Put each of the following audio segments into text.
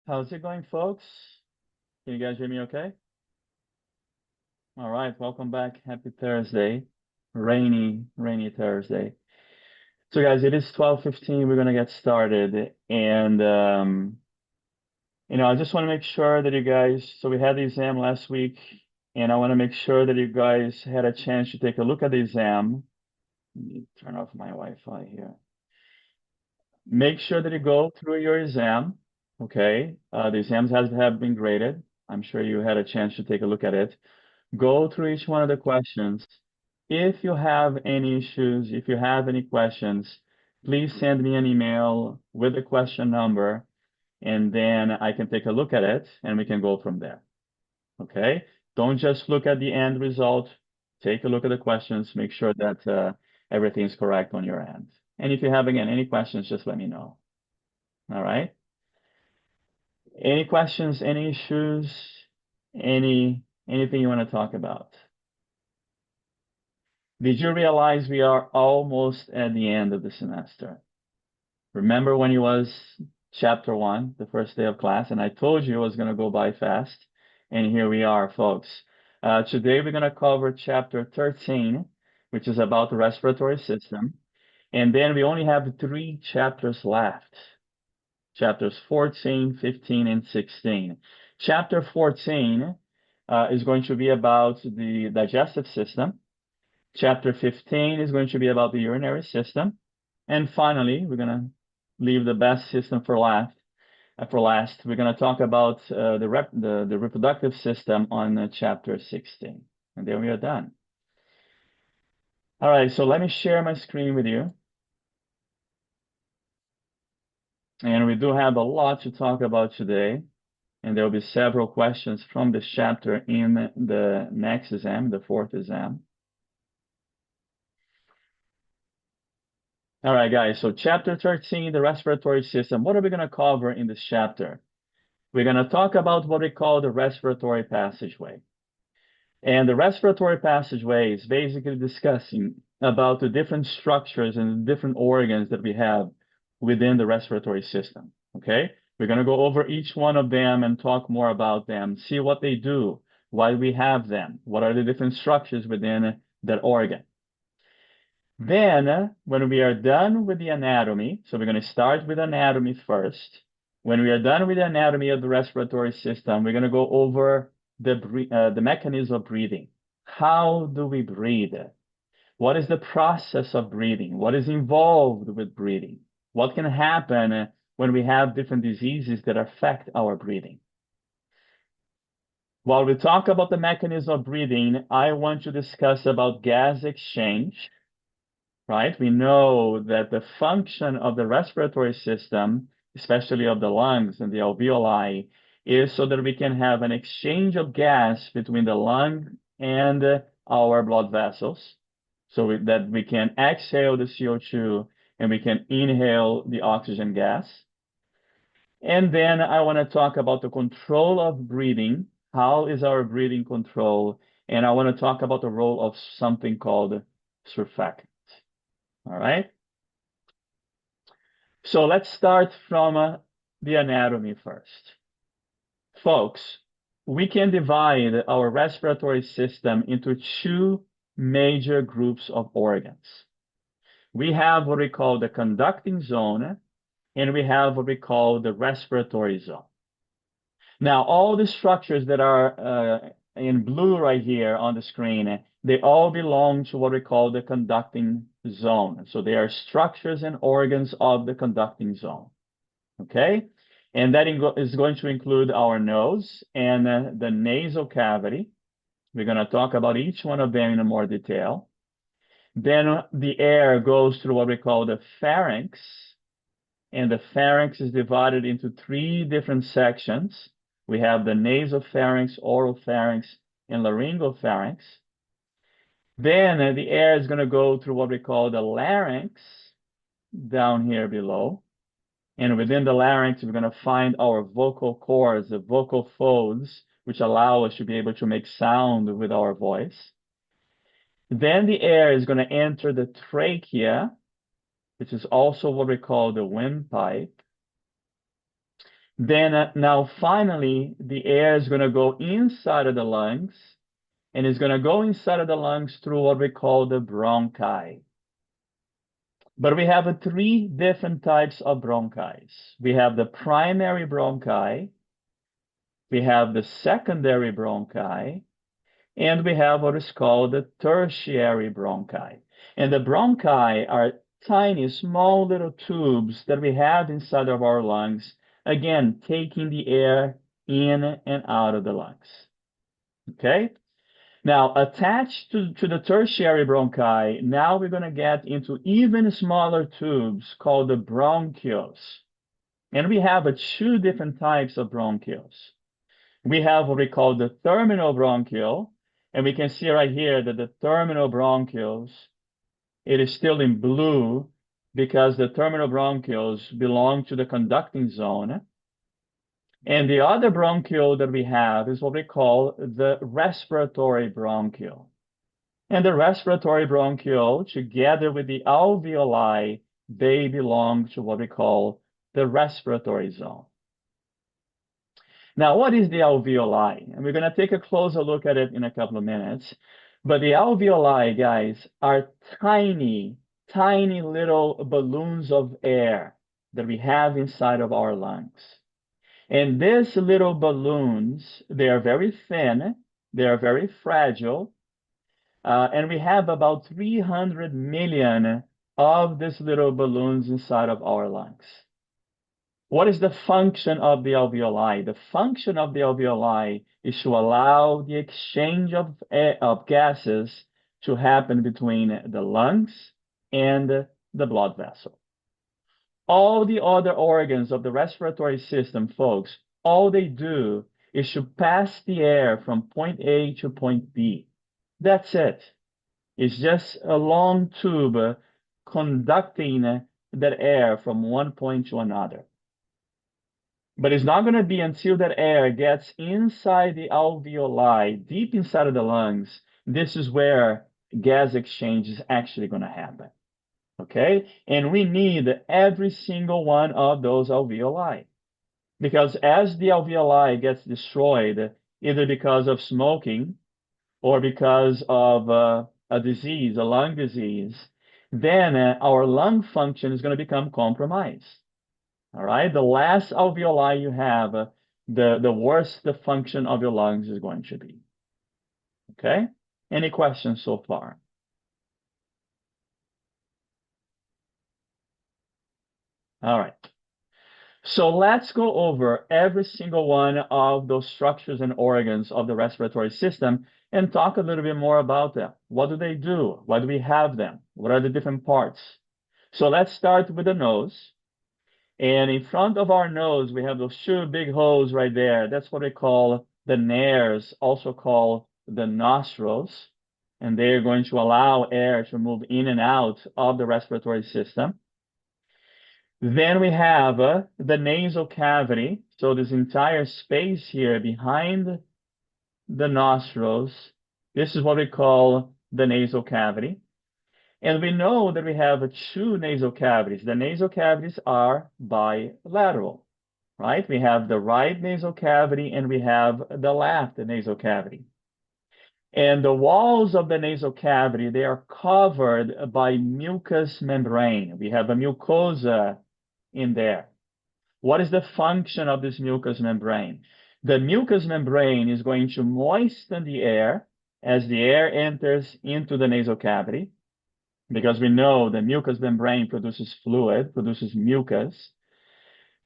How's it going, folks? Can you guys hear me okay? All right, welcome back. Happy Thursday. Rainy Thursday. So guys, it is 12:15. We're gonna get started. I just want to make sure that you guys, so we had the exam last week, and I want to make sure that you guys had a chance to take a look at the exam. Let me turn off my Wi-Fi here. Make sure that you go through your exam, okay? The exams have been graded. I'm sure you had a chance to take a look at it. Go through each one of the questions. If you have any issues, if you have any questions, please send me an email with the question number, and then I can take a look at it and we can go from there. Okay? Don't just look at the end result. Take a look at the questions. Make sure that everything's correct on your end. And if you have, again, any questions, just let me know. All right? Any questions, any issues, anything you want to talk about? Did you realize we are almost at the end of the semester? Remember when it was chapter one, the first day of class, and I told you it was going to go by fast, and here we are, folks. Today we're going to cover chapter 13, which is about the respiratory system, and then we only have three chapters left. Chapters 14, 15, and 16. Chapter 14 is going to be about the digestive system. Chapter 15 is going to be about the urinary system. And finally, we're going to leave the best system for last. We're going to talk about the reproductive system on chapter 16. And then we are done. All right, so let me share my screen with you. And we do have a lot to talk about today. And there will be several questions from this chapter in the next exam, the fourth exam. All right, guys, so chapter 13, the respiratory system. What are we going to cover in this chapter? We're going to talk about what we call the respiratory passageway. And the respiratory passageway is basically discussing about the different structures and different organs that we have within the respiratory system. Okay? We're going to go over each one of them and talk more about them, see what they do, why we have them, what are the different structures within that organ. Then, when we are done with the anatomy, so we're going to start with anatomy first. When we are done with the anatomy of the respiratory system, we're going to go over the mechanism of breathing. How do we breathe? What is the process of breathing? What is involved with breathing? What can happen when we have different diseases that affect our breathing? While we talk about the mechanism of breathing, I want to discuss about gas exchange, right? We know that the function of the respiratory system, especially of the lungs and the alveoli, is so that we can have an exchange of gas between the lung and our blood vessels, so that we can exhale the CO2 and we can inhale the oxygen gas. And then I want to talk about the control of breathing. How is our breathing control? And I want to talk about the role of something called surfactant. All right. So let's start from the anatomy first. Folks, we can divide our respiratory system into two major groups of organs. We have what we call the conducting zone, and we have what we call the respiratory zone. Now, all the structures that are in blue right here on the screen, they all belong to what we call the conducting zone. So they are structures and organs of the conducting zone. Okay? And that is going to include our nose and the nasal cavity. We're going to talk about each one of them in more detail. Then the air goes through what we call the pharynx, and the pharynx is divided into three different sections. We have the nasopharynx, oropharynx, and laryngopharynx. Then the air is going to go through what we call the larynx down here below. And within the larynx, we're going to find our vocal cords, the vocal folds, which allow us to be able to make sound with our voice. Then the air is going to enter the trachea, which is also what we call the windpipe. Then now finally, the air is going to go inside of the lungs, and it's going to go inside of the lungs through what we call the bronchi. But we have three different types of bronchi. We have the primary bronchi, we have the secondary bronchi, and we have what is called the tertiary bronchi. And the bronchi are tiny, small little tubes that we have inside of our lungs, again, taking the air in and out of the lungs. Okay? Now, attached to the tertiary bronchi, now we're going to get into even smaller tubes called the bronchioles. And we have two different types of bronchioles. We have what we call the terminal bronchiole, and we can see right here that the terminal bronchioles, it is still in blue because the terminal bronchioles belong to the conducting zone. And the other bronchiole that we have is what we call the respiratory bronchiole. And the respiratory bronchiole, together with the alveoli, they belong to what we call the respiratory zone. Now, what is the alveoli? And we're going to take a closer look at it in a couple of minutes. But the alveoli, guys, are tiny, tiny little balloons of air that we have inside of our lungs. And these little balloons, they are very thin, they are very fragile, and we have about 300 million of these little balloons inside of our lungs. What is the function of the alveoli? The function of the alveoli is to allow the exchange of gases to happen between the lungs and the blood vessel. All the other organs of the respiratory system, folks, all they do is to pass the air from point A to point B. That's it. It's just a long tube conducting that air from one point to another. But it's not going to be until that air gets inside the alveoli, deep inside of the lungs, this is where gas exchange is actually going to happen. Okay? And we need every single one of those alveoli. Because as the alveoli gets destroyed, either because of smoking or because of a disease, a lung disease, then our lung function is going to become compromised. All right? The less alveoli you have, the worse the function of your lungs is going to be. Okay? Any questions so far? All right. So let's go over every single one of those structures and organs of the respiratory system and talk a little bit more about them. What do they do? Why do we have them? What are the different parts? So let's start with the nose. And in front of our nose, we have those two big holes right there. That's what we call the nares, also called the nostrils. And they're going to allow air to move in and out of the respiratory system. Then we have the nasal cavity. So this entire space here behind the nostrils, this is what we call the nasal cavity. And we know that we have two nasal cavities. The nasal cavities are bilateral, right? We have the right nasal cavity and we have the left nasal cavity. And the walls of the nasal cavity, they are covered by mucous membrane. We have a mucosa in there. What is the function of this mucous membrane? The mucous membrane is going to moisten the air as the air enters into the nasal cavity, because we know the mucous membrane produces fluid, produces mucus.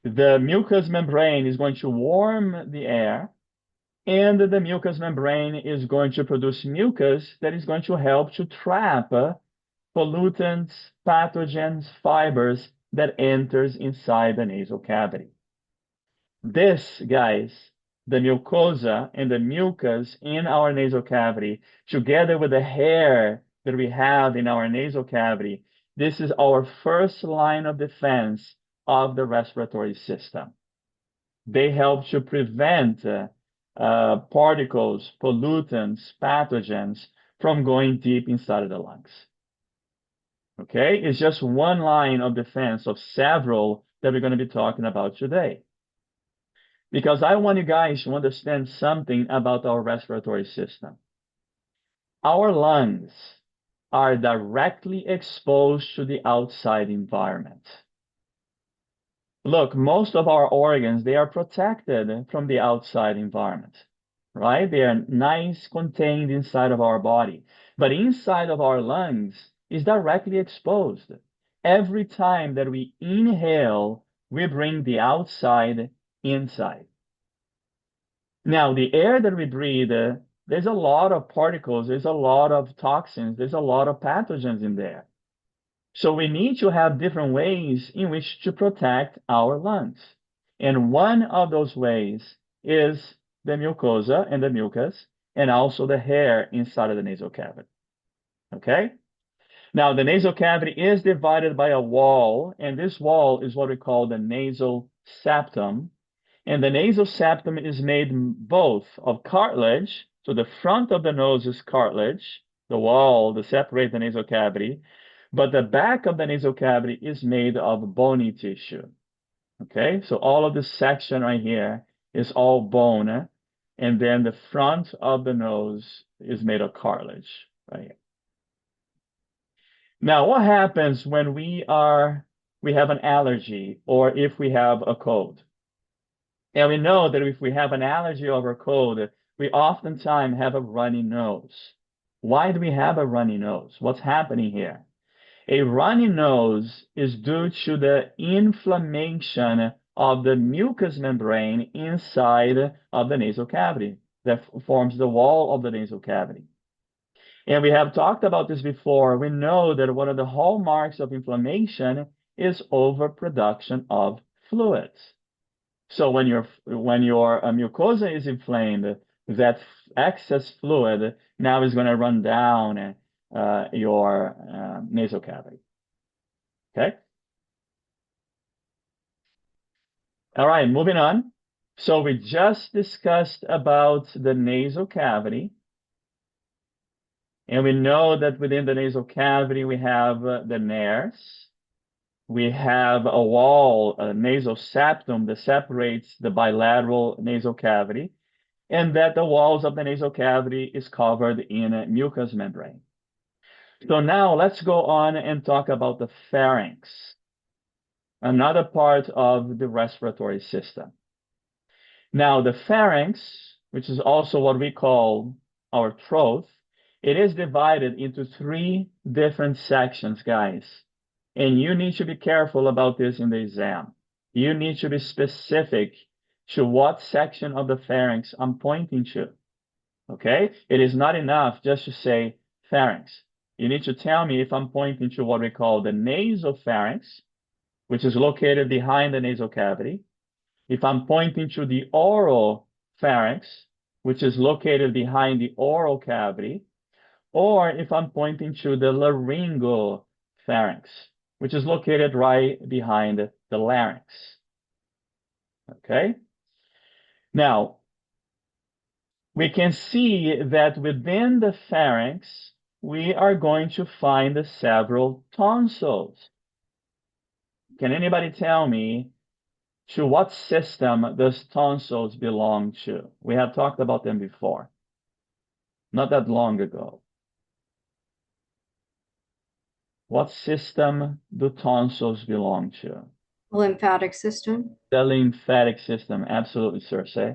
The mucous membrane is going to warm the air, and the mucous membrane is going to produce mucus that is going to help to trap pollutants, pathogens, fibers that enters inside the nasal cavity. This, guys, the mucosa and the mucus in our nasal cavity, together with the hair that we have in our nasal cavity, this is our first line of defense of the respiratory system. They help to prevent particles, pollutants, pathogens from going deep inside of the lungs. Okay, it's just one line of defense of several that we're going to be talking about today. because I want you guys to understand something about our respiratory system. Our lungs are directly exposed to the outside environment. Look, most of our organs, they are protected from the outside environment, right? They are nice contained inside of our body. But inside of our lungs is directly exposed. Every time that we inhale, we bring the outside inside. Now, the air that we breathe, there's a lot of particles, there's a lot of toxins, there's a lot of pathogens in there. So we need to have different ways in which to protect our lungs. And one of those ways is the mucosa and the mucus, and also the hair inside of the nasal cavity. Okay? Now, the nasal cavity is divided by a wall, and this wall is what we call the nasal septum. And the nasal septum is made both of cartilage, so the front of the nose is cartilage, the wall that separates the nasal cavity, but the back of the nasal cavity is made of bony tissue. Okay, so all of this section right here is all bone, and then the front of the nose is made of cartilage, right here. Now, what happens when we have an allergy or if we have a cold? And we know that if we have an allergy or a cold, we oftentimes have a runny nose. Why do we have a runny nose? What's happening here? A runny nose is due to the inflammation of the mucous membrane inside of the nasal cavity that forms the wall of the nasal cavity. And we have talked about this before. We know that one of the hallmarks of inflammation is overproduction of fluids. So when your mucosa is inflamed, that excess fluid now is going to run down your nasal cavity. Okay. All right, moving on. So we just discussed about the nasal cavity. And we know that within the nasal cavity, we have the nares. We have a wall, a nasal septum that separates the bilateral nasal cavity, and that the walls of the nasal cavity is covered in a mucous membrane. So now let's go on and talk about the pharynx, another part of the respiratory system. Now, the pharynx, which is also what we call our throat, it is divided into three different sections, guys. And you need to be careful about this in the exam. You need to be specific to what section of the pharynx I'm pointing to. Okay? It is not enough just to say pharynx. You need to tell me if I'm pointing to what we call the nasopharynx, which is located behind the nasal cavity. If I'm pointing to the oral pharynx, which is located behind the oral cavity, or if I'm pointing to the laryngeal pharynx, which is located right behind the larynx. Okay? Now, we can see that within the pharynx, we are going to find several tonsils. Can anybody tell me to what system does tonsils belong to? We have talked about them before, not that long ago. What system do tonsils belong to? Lymphatic system. The lymphatic system, absolutely, Circe.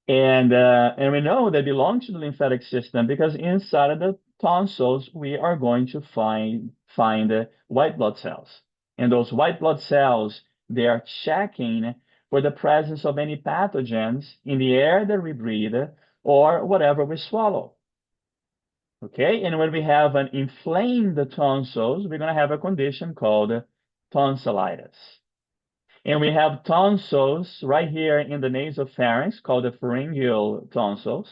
And we know they belong to the lymphatic system because inside of the tonsils we are going to find white blood cells, and those white blood cells, they are checking for the presence of any pathogens in the air that we breathe or whatever we swallow. Okay, and when we have an inflamed tonsils, we're going to have a condition called tonsillitis. And we have tonsils right here in the nasopharynx called the pharyngeal tonsils.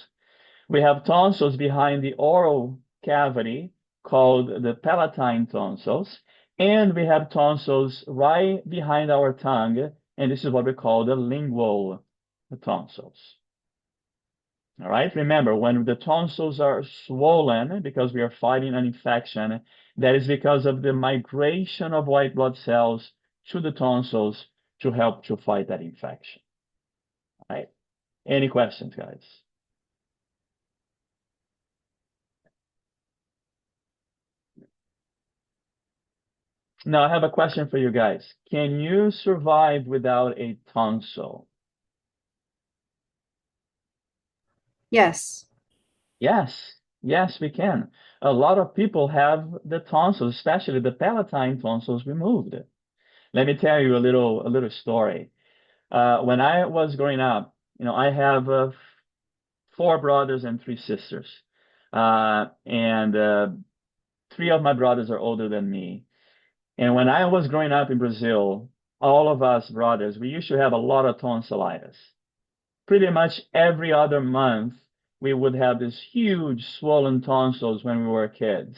We have tonsils behind the oral cavity called the palatine tonsils. And we have tonsils right behind our tongue, and this is what we call the lingual tonsils. All right, remember, when the tonsils are swollen because we are fighting an infection, that is because of the migration of white blood cells to the tonsils to help to fight that infection. right? Any questions, guys? Now, I have a question for you guys. Can you survive without a tonsil? Yes. Yes, yes, we can. A lot of people have the tonsils, especially the palatine tonsils, removed. Let me tell you a little story. When I was growing up, I have four brothers and three sisters, and three of my brothers are older than me. And when I was growing up in Brazil, all of us brothers, we used to have a lot of tonsillitis. Pretty much every other month, we would have these huge swollen tonsils when we were kids.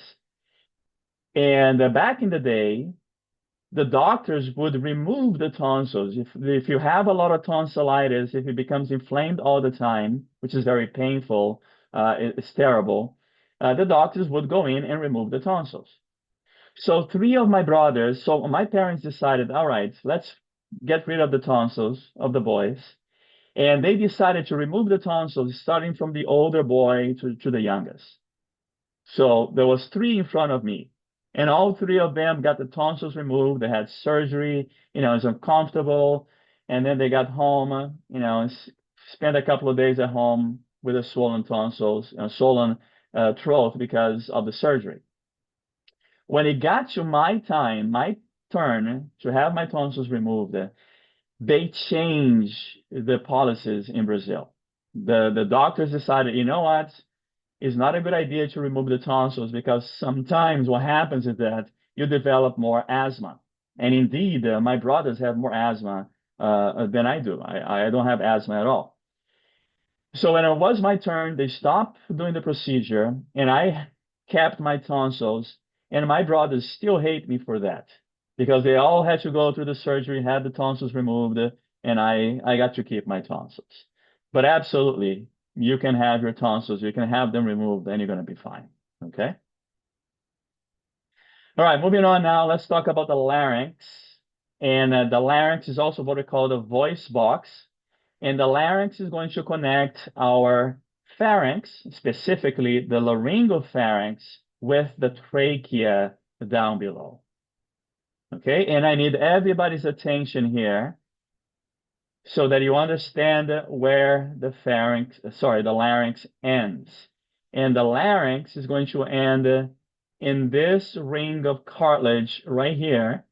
And back in the day, the doctors would remove the tonsils. If you have a lot of tonsillitis, if it becomes inflamed all the time, which is very painful, it's terrible, the doctors would go in and remove the tonsils. So three of my brothers, so my parents decided, all right, let's get rid of the tonsils of the boys. And they decided to remove the tonsils, starting from the older boy to the youngest. So there was three in front of me, and all three of them got the tonsils removed. They had surgery, it's uncomfortable, and then they got home, spent a couple of days at home with a swollen tonsils, swollen throat because of the surgery. When it got to my time, my turn to have my tonsils removed, they changed the policies in Brazil. The doctors decided, you know what? It's not a good idea to remove the tonsils because sometimes what happens is that you develop more asthma. And indeed, my brothers have more asthma than I do. I don't have asthma at all. So when it was my turn, they stopped doing the procedure and I kept my tonsils. And my brothers still hate me for that because they all had to go through the surgery, had the tonsils removed, and I got to keep my tonsils. But absolutely, you can have your tonsils, you can have them removed, and you're going to be fine. Okay? All right, moving on now, let's talk about the larynx. And the larynx is also what we call the voice box. And the larynx is going to connect our pharynx, specifically the laryngopharynx, with the trachea down below. Okay, and I need everybody's attention here so that you understand where the larynx ends. And the larynx is going to end in this ring of cartilage right here,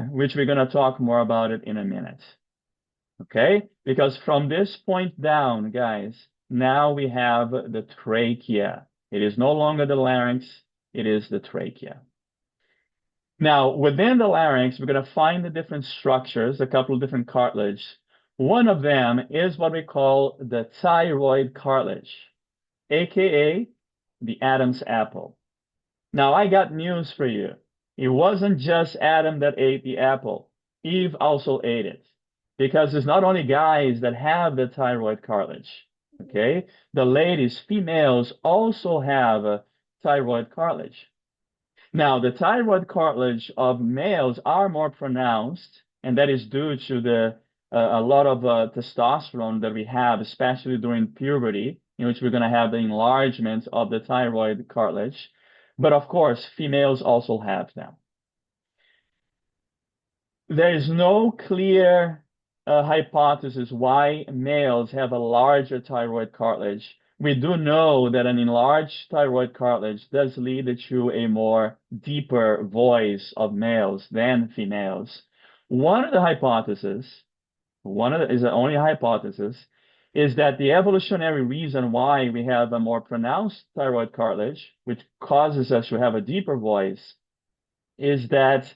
which we're going to talk more about it in a minute. Okay? Because from this point down, guys, now we have the trachea. It is no longer the larynx, it is the trachea. Now, within the larynx, we're going to find the different structures, a couple of different cartilage. One of them is what we call the thyroid cartilage, aka the Adam's apple. Now, I got news for you. It wasn't just Adam that ate the apple. Eve also ate it. Because it's not only guys that have the thyroid cartilage, okay? The ladies, females, also have a thyroid cartilage. Now, the thyroid cartilage of males are more pronounced, and that is due to a lot of testosterone that we have, especially during puberty, in which we're going to have the enlargement of the thyroid cartilage. But of course, females also have them. There is no clear hypothesis why males have a larger thyroid cartilage. We do know that an enlarged thyroid cartilage does lead to a more deeper voice of males than females. One of the hypotheses, is the only hypothesis, is that the evolutionary reason why we have a more pronounced thyroid cartilage, which causes us to have a deeper voice, is that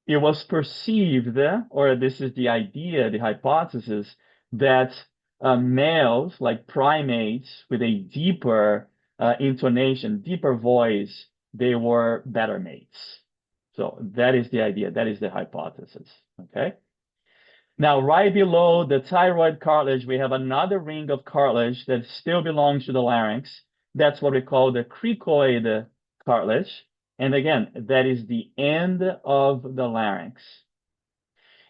it was perceived, or this is the idea, the hypothesis, that males, like primates with a deeper intonation, deeper voice, they were better mates. So that is the idea. That is the hypothesis. Okay. Now, right below the thyroid cartilage, we have another ring of cartilage that still belongs to the larynx. That's what we call the cricoid cartilage. And again, that is the end of the larynx.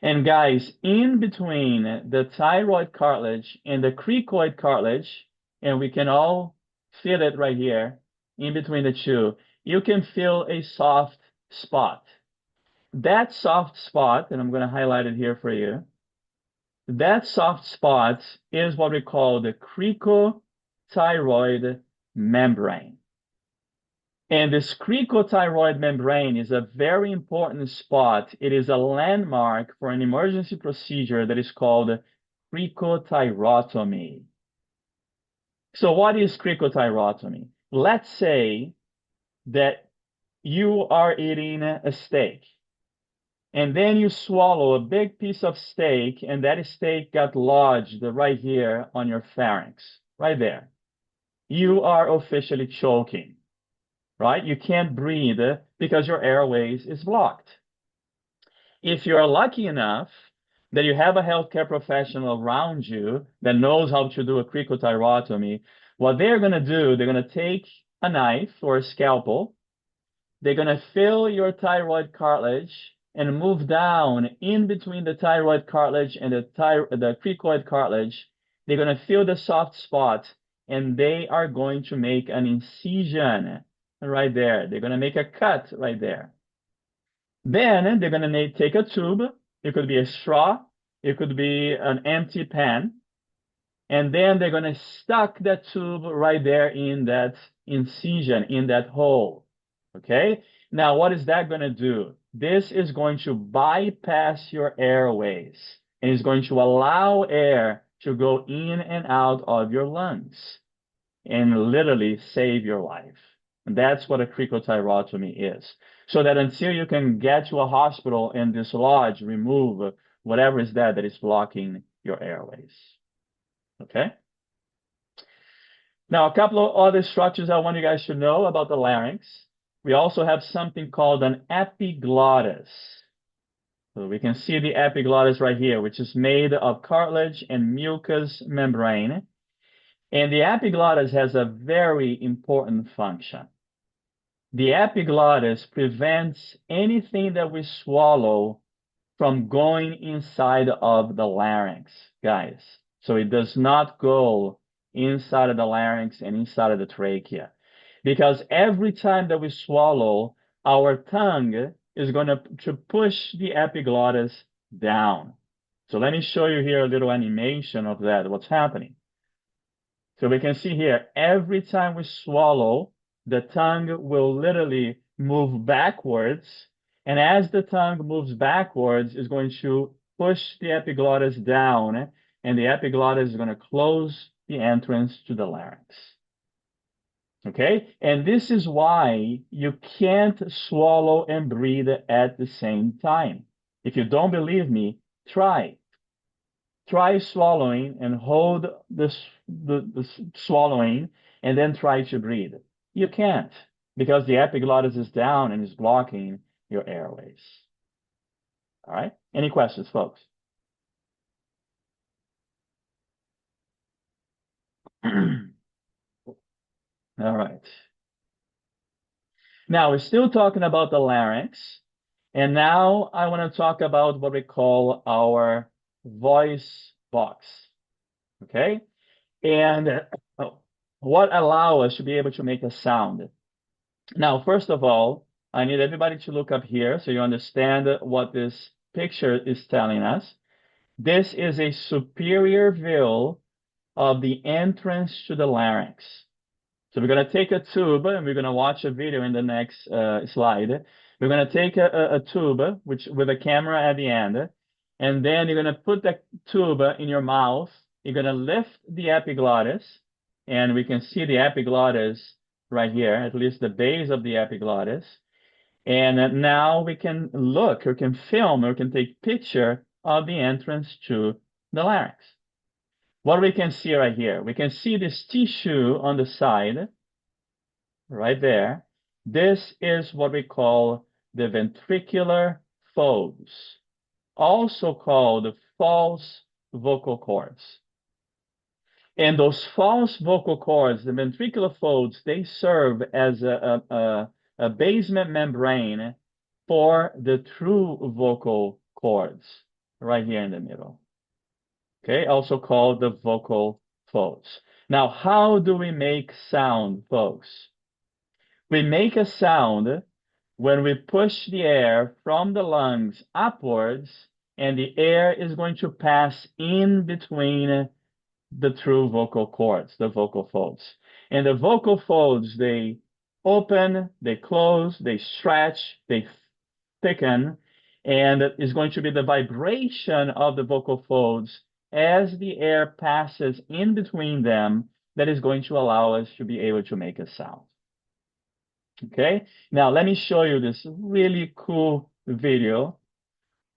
And guys, in between the thyroid cartilage and the cricoid cartilage, and we can all feel it right here, in between the two, you can feel a soft spot. That soft spot, and I'm going to highlight it here for you, that soft spot is what we call the cricothyroid membrane. And this cricothyroid membrane is a very important spot. It is a landmark for an emergency procedure that is called cricothyrotomy. So what is cricothyrotomy? Let's say that you are eating a steak, and then you swallow a big piece of steak, and that steak got lodged right here on your pharynx, right there. You are officially choking, right? You can't breathe because your airways is blocked. If you're lucky enough that you have a healthcare professional around you that knows how to do a cricothyrotomy, what they're going to do, they're going to take a knife or a scalpel. They're going to fill your thyroid cartilage and move down in between the thyroid cartilage and the cricoid cartilage. They're going to fill the soft spot, and they are going to make an incision right there. They're going to make a cut right there. Then they're going to take a tube. It could be a straw. It could be an empty pan. And then they're going to stuck that tube right there in that incision, in that hole. Okay? Now, what is that going to do? This is going to bypass your airways and is going to allow air to go in and out of your lungs and literally save your life. And that's what a cricothyrotomy is. So that until you can get to a hospital and dislodge, remove whatever is that is blocking your airways. Okay? Now, a couple of other structures I want you guys to know about the larynx. We also have something called an epiglottis. So we can see the epiglottis right here, which is made of cartilage and mucous membrane. And the epiglottis has a very important function. The epiglottis prevents anything that we swallow from going inside of the larynx, guys. So it does not go inside of the larynx and inside of the trachea. Because every time that we swallow, our tongue is going to push the epiglottis down. So let me show you here a little animation of that, what's happening. So we can see here, every time we swallow, the tongue will literally move backwards. And as the tongue moves backwards, it's going to push the epiglottis down, and the epiglottis is going to close the entrance to the larynx. Okay? And this is why you can't swallow and breathe at the same time. If you don't believe me, try. Try swallowing and hold the swallowing and then try to breathe. You can't because the epiglottis is down and is blocking your airways. All right? Any questions, folks? All right. Now, we're still talking about the larynx. And now I want to talk about what we call our voice box. Okay? And what allow us to be able to make a sound. Now, first of all, I need everybody to look up here so you understand what this picture is telling us. This is a superior view of the entrance to the larynx. So we're going to take a tube and we're going to watch a video in the next slide. We're going to take a tube with a camera at the end, and then you're going to put the tube in your mouth. You're going to lift the epiglottis, and we can see the epiglottis right here, at least the base of the epiglottis. And now we can look, or can film, or can take picture of the entrance to the larynx. What we can see right here, we can see this tissue on the side, right there. This is what we call the ventricular folds, also called false vocal cords. And those false vocal cords, the ventricular folds, they serve as a basement membrane for the true vocal cords, right here in the middle. Okay, also called the vocal folds. Now, how do we make sound, folks? We make a sound when we push the air from the lungs upwards, and the air is going to pass in between the true vocal cords, the vocal folds. And the vocal folds, they open, they close, they stretch, they thicken, and it's going to be the vibration of the vocal folds as the air passes in between them that is going to allow us to be able to make a sound. Okay, now let me show you this really cool video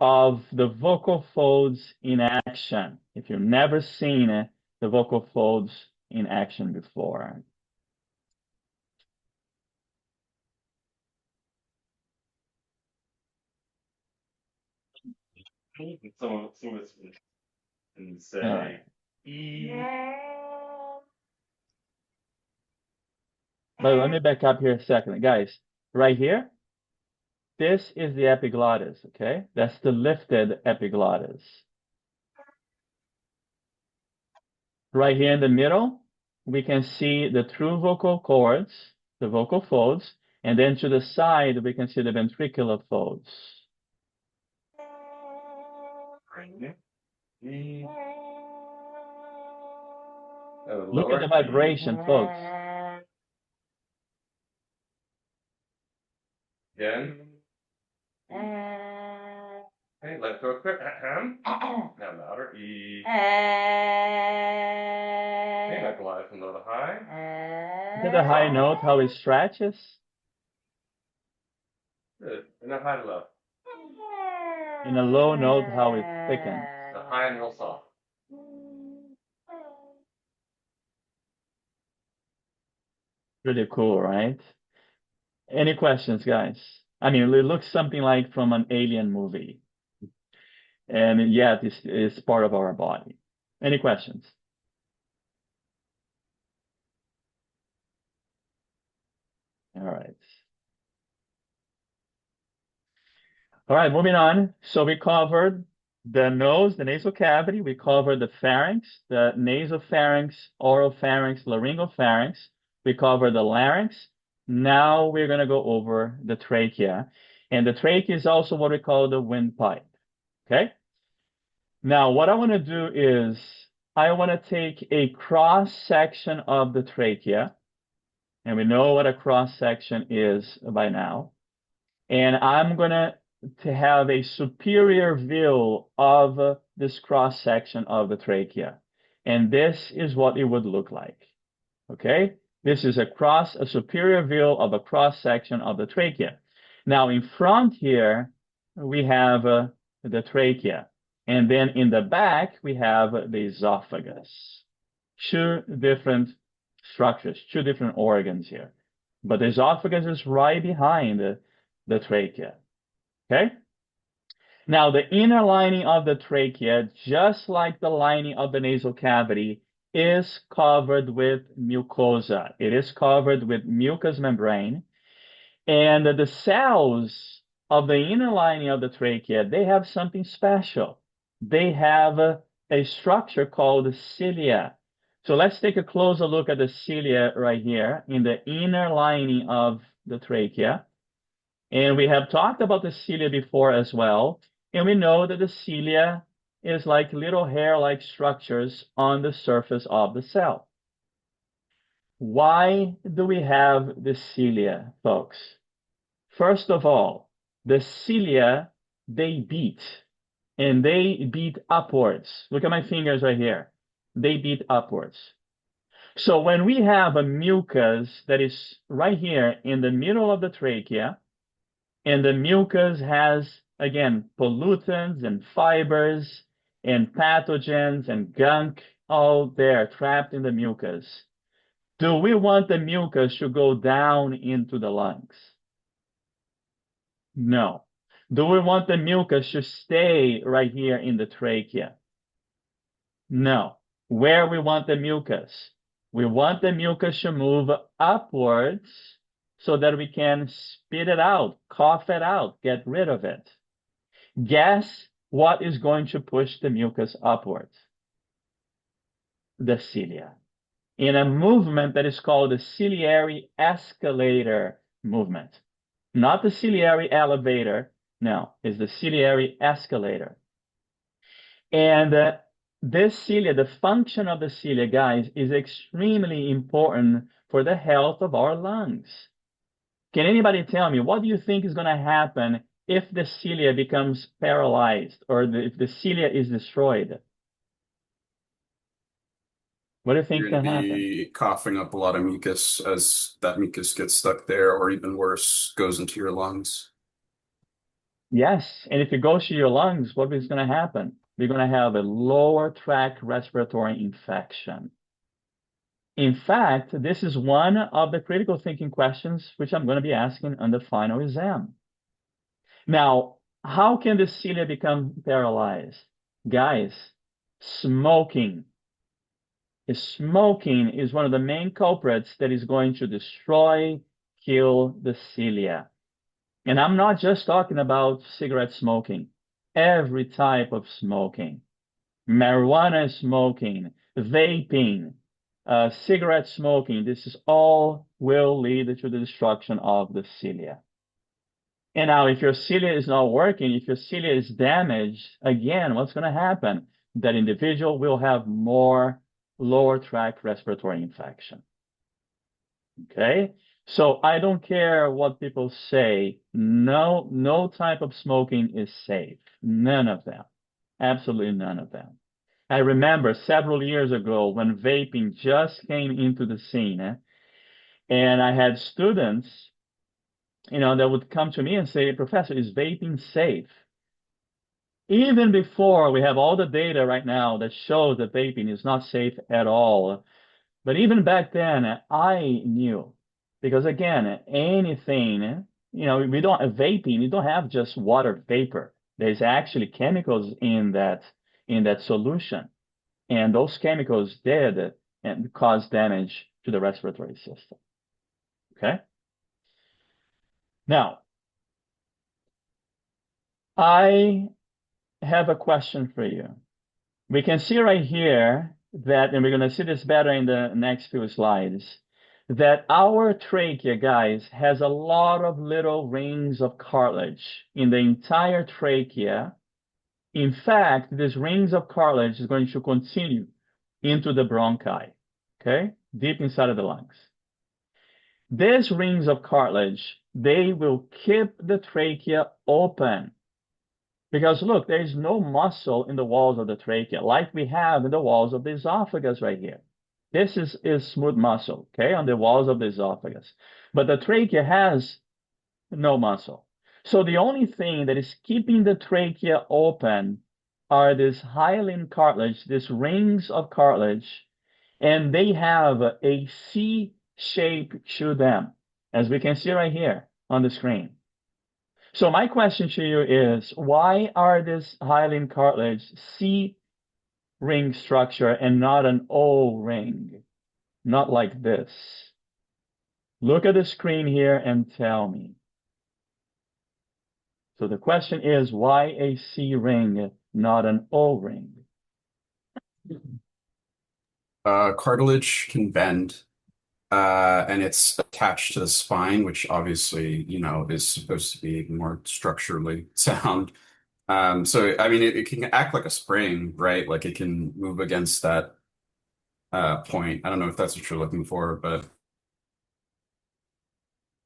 of the vocal folds in action. If you've never seen the vocal folds in action before. Someone and say, All right. E. But let me back up here a second. Guys, right here, this is the epiglottis, okay? That's the lifted epiglottis. Right here in the middle, we can see the true vocal cords, the vocal folds, and then to the side, we can see the ventricular folds. E. Look at the vibration, folks. Again. Okay, left throat clear. Now louder. E. Okay, now glide from low to high. Look at the high note, how it stretches. Good. And now high to low. In a low note, how it thickens. Now high and real soft. Pretty cool, right? Any questions, guys? I mean, it looks something like from an alien movie. And yet it's part of our body. Any questions? All right. All right, moving on. So we covered the nose, the nasal cavity. We covered the pharynx, the nasopharynx, oropharynx, laryngopharynx. We covered the larynx. Now we're going to go over the trachea. And the trachea is also what we call the windpipe. Okay? Now, what I want to do is I want to take a cross section of the trachea. And we know what a cross section is by now. And I'm going to have a superior view of this cross section of the trachea. And this is what it would look like. Okay? This is a superior view of a cross section of the trachea. Now in front here, we have the trachea. And then in the back, we have the esophagus. Two different structures, two different organs here. But the esophagus is right behind the trachea. Okay? Now, the inner lining of the trachea, just like the lining of the nasal cavity, is covered with mucosa. It is covered with mucous membrane. And the cells of the inner lining of the trachea, they have something special. They have a structure called cilia. So let's take a closer look at the cilia right here in the inner lining of the trachea. And we have talked about the cilia before as well. And we know that the cilia is like little hair-like structures on the surface of the cell. Why do we have the cilia, folks? First of all, the cilia, they beat, and they beat upwards. Look at my fingers right here. They beat upwards. So when we have a mucus that is right here in the middle of the trachea, and the mucus has, again, pollutants and fibers and pathogens and gunk all there trapped in the mucus. Do we want the mucus to go down into the lungs? No. Do we want the mucus to stay right here in the trachea? No. Where we want the mucus? We want the mucus to move upwards so that we can spit it out, cough it out, get rid of it. Gas what is going to push the mucus upwards? The cilia. In a movement that is called the ciliary escalator movement. Not the ciliary elevator, no, it's the ciliary escalator. And this cilia, the function of the cilia, guys, is extremely important for the health of our lungs. Can anybody tell me, what do you think is going to happen if the cilia becomes paralyzed or if the cilia is destroyed? What do you think You're going can to happen? be coughing up a lot of mucus as that mucus gets stuck there, or even worse, goes into your lungs. Yes, and if it goes to your lungs, what is going to happen? You're going to have a lower tract respiratory infection. In fact, this is one of the critical thinking questions which I'm going to be asking on the final exam. Now, how can the cilia become paralyzed? Guys, smoking. Smoking is one of the main culprits that is going to destroy, kill the cilia. And I'm not just talking about cigarette smoking. Every type of smoking. Marijuana smoking, vaping, cigarette smoking, this is all will lead to the destruction of the cilia. And now if your cilia is not working, if your cilia is damaged, again, what's going to happen? That individual will have more lower tract respiratory infection. Okay? So I don't care what people say. No type of smoking is safe. None of them. Absolutely none of them. I remember several years ago when vaping just came into the scene, and I had students, that would come to me and say, Professor, is vaping safe? Even before we have all the data right now that shows that vaping is not safe at all. But even back then, I knew, because again, anything, we don't vaping, you don't have just water vapor. There's actually chemicals in that solution. And those chemicals did and cause damage to the respiratory system. Okay? Now, I have a question for you. We can see right here that, and we're going to see this better in the next few slides, that our trachea, guys, has a lot of little rings of cartilage in the entire trachea. In fact, these rings of cartilage is going to continue into the bronchi, okay, deep inside of the lungs. These rings of cartilage, they will keep the trachea open. Because look, there is no muscle in the walls of the trachea like we have in the walls of the esophagus right here. This is smooth muscle, okay, on the walls of the esophagus. But the trachea has no muscle. So the only thing that is keeping the trachea open are these hyaline cartilage, these rings of cartilage, and they have a C shape to them, as we can see right here on the screen. So my question to you is, why are this hyaline cartilage C ring structure and not an O ring? Not like this. Look at the screen here and tell me. So the question is, why a C ring, not an O ring? Cartilage can bend, and it's attached to the spine, which obviously, is supposed to be more structurally sound. So I mean, it can act like a spring, right? Like it can move against that point. I don't know if that's what you're looking for, but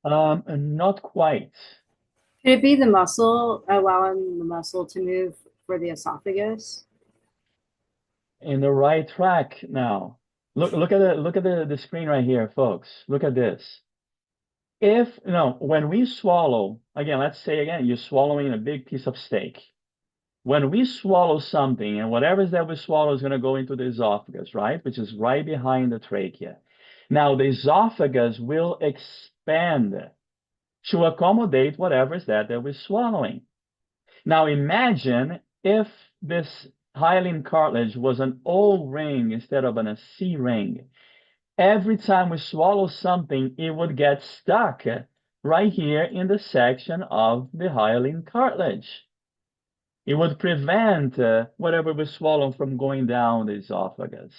Not quite. Could it be the muscle, allowing the muscle to move for the esophagus? In the right track now. Look at the screen right here, folks. Look at this. When we swallow, again, let's say again, you're swallowing a big piece of steak. When we swallow something, and whatever that we swallow is going to go into the esophagus, right? Which is right behind the trachea. Now, the esophagus will expand to accommodate whatever is that we're swallowing. Now, imagine if this hyaline cartilage was an O ring instead of a C ring. Every time we swallow something, it would get stuck right here in the section of the hyaline cartilage. It would prevent whatever we swallow from going down the esophagus.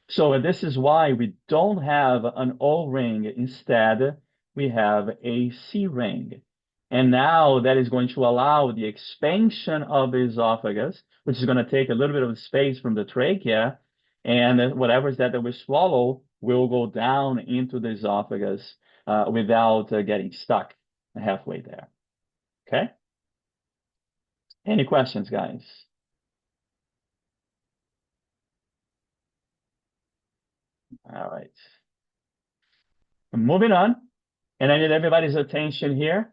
So this is why we don't have an O ring. Instead, we have a C ring. And now that is going to allow the expansion of the esophagus, which is going to take a little bit of space from the trachea, and whatever is that we swallow will go down into the esophagus without getting stuck halfway there. Okay? Any questions, guys? All right. Moving on, and I need everybody's attention here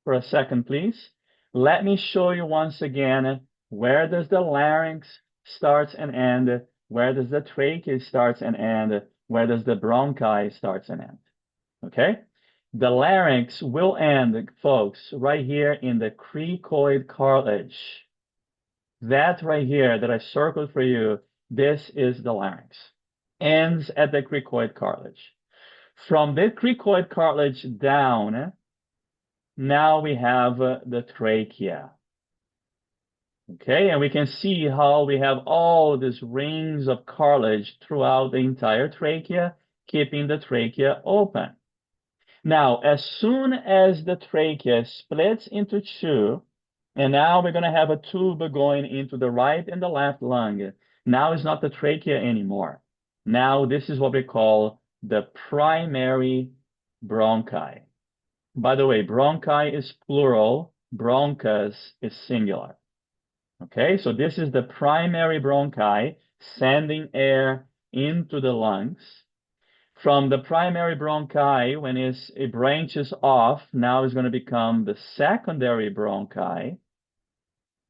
for a second, please. Let me show you once again where does the larynx starts and end, where does the trachea starts and end, where does the bronchi starts and end. Okay? The larynx will end, folks, right here in the cricoid cartilage. That right here that I circled for you, this is the larynx. Ends at the cricoid cartilage. From the cricoid cartilage down, now we have the trachea. Okay, and we can see how we have all these rings of cartilage throughout the entire trachea, keeping the trachea open. Now, as soon as the trachea splits into two, and now we're going to have a tube going into the right and the left lung. Now it's not the trachea anymore. Now this is what we call the primary bronchi. By the way, bronchi is plural, bronchus is singular. Okay, so this is the primary bronchi sending air into the lungs. From the primary bronchi, when it branches off, now it's going to become the secondary bronchi.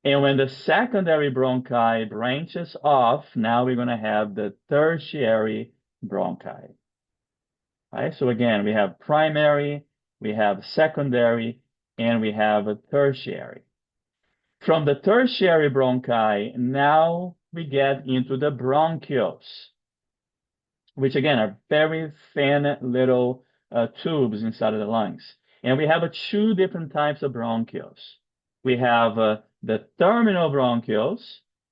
And when the secondary bronchi branches off, now we're going to have the tertiary bronchi. Right? So again, we have primary, we have secondary, and we have a tertiary. From the tertiary bronchi, now we get into the bronchioles, which again are very thin little tubes inside of the lungs. And we have two different types of bronchioles. We have the terminal bronchioles